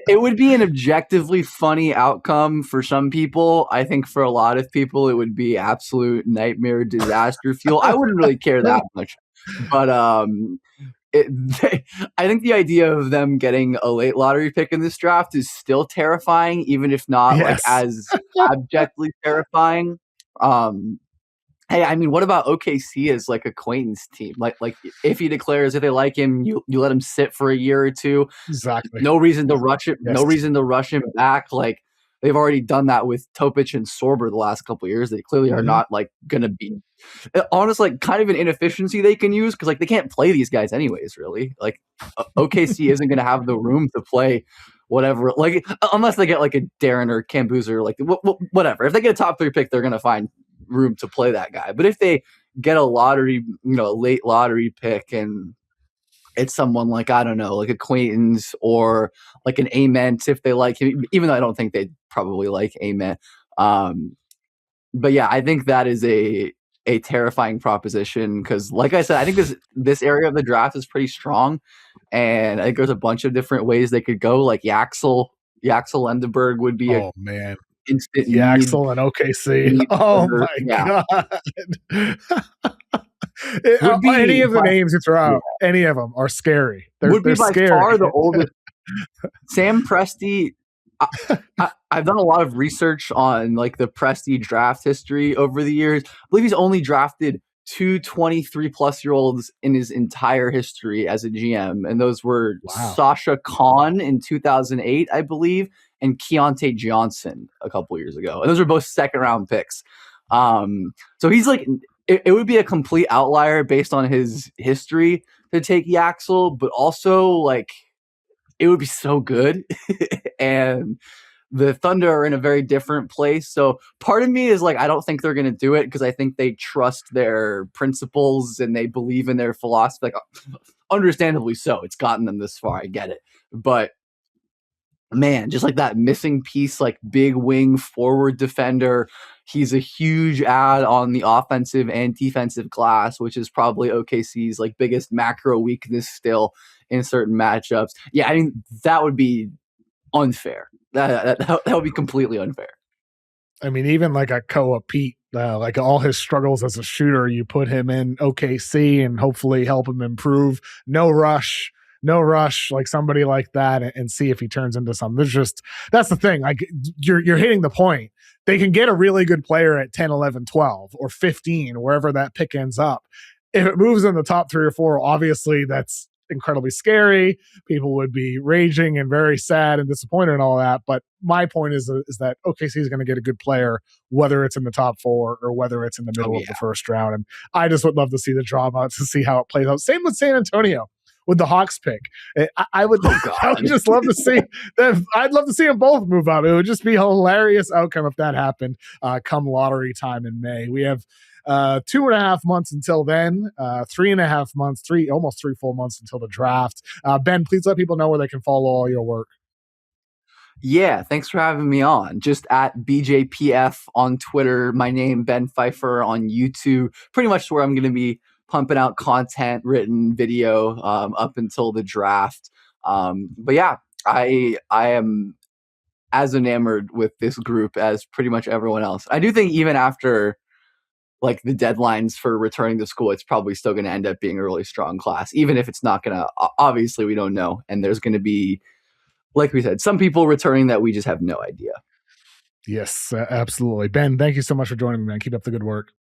it would be an objectively funny outcome for some people. I think for a lot of people, it would be absolute nightmare disaster fuel. I wouldn't really care that much. But I think the idea of them getting a late lottery pick in this draft is still terrifying, even if not like Yes. as abjectly terrifying. Hey, I mean, what about OKC as like a Quaintance team? Like if he declares if they like him, you let him sit for a year or two. Exactly. No reason to rush it. Yes. No reason to rush him back. Like they've already done that with Topic and Sorber the last couple of years. They clearly are not like gonna be. Honestly, like kind of an inefficiency they can use because like they can't play these guys anyways. Really, like OKC isn't gonna have the room to play whatever. Like unless they get like a Darren or Cambuser, like whatever. If they get a top 3 pick, they're gonna find room to play that guy. But if they get a lottery, late lottery pick and it's someone like, I don't know, like a Quaintance or like an Ament if they like him, even though I don't think they'd probably like Ament. But yeah, I think that is a terrifying proposition because like I said, I think this area of the draft is pretty strong. And I think there's a bunch of different ways they could go. Like Yaxel Lendeberg would be a man. Instant Yaxel and OKC. Oh my God. Any of the names you throw out, any of them are scary. They're by scary. Far the oldest. Sam Presti. I've done a lot of research on like the Presti draft history over the years. I believe he's only drafted 2 23-plus-year-olds in his entire history as a GM, and those were Sasha Khan in 2008, I believe, and Keontae Johnson a couple years ago. And those are both second-round picks. So he's like, it would be a complete outlier based on his history to take Yaxel, but also like it would be so good. And the Thunder are in a very different place. So part of me is like, I don't think they're going to do it because I think they trust their principles and they believe in their philosophy. Like, understandably so. It's gotten them this far. I get it. But man, just like that missing piece, like big wing forward defender. He's a huge add on the offensive and defensive glass, which is probably OKC's like biggest macro weakness still in certain matchups. Yeah, I mean, that would be unfair. That would be completely unfair. I mean, even like a Koa Pete, like all his struggles as a shooter, you put him in OKC and hopefully help him improve. No rush, like somebody like that, and see if he turns into something. That's the thing. Like you're hitting the point. They can get a really good player at 10, 11, 12, or 15, wherever that pick ends up. If it moves in the top 3 or 4, obviously that's incredibly scary. People would be raging and very sad and disappointed and all that. But my point is that OKC is going to get a good player, whether it's in the top 4 or whether it's in the middle of the first round. And I just would love to see the drama to see how it plays out. Same with San Antonio with the Hawks pick. I would just love to see them. I'd love to see them both move up. It would just be a hilarious outcome if that happened come lottery time in May. We have 2.5 months until then, 3.5 months, almost 3 full months until the draft. Ben, please let people know where they can follow all your work. Yeah, thanks for having me on. Just at BJPF on Twitter, my name, Ben Pfeifer on YouTube, pretty much where I'm going to be pumping out content, written video up until the draft. But yeah, I am as enamored with this group as pretty much everyone else. I do think even after like the deadlines for returning to school, it's probably still going to end up being a really strong class, even if it's not going to, obviously we don't know. And there's going to be, like we said, some people returning that we just have no idea. Yes, absolutely. Ben, thank you so much for joining me, man. Keep up the good work.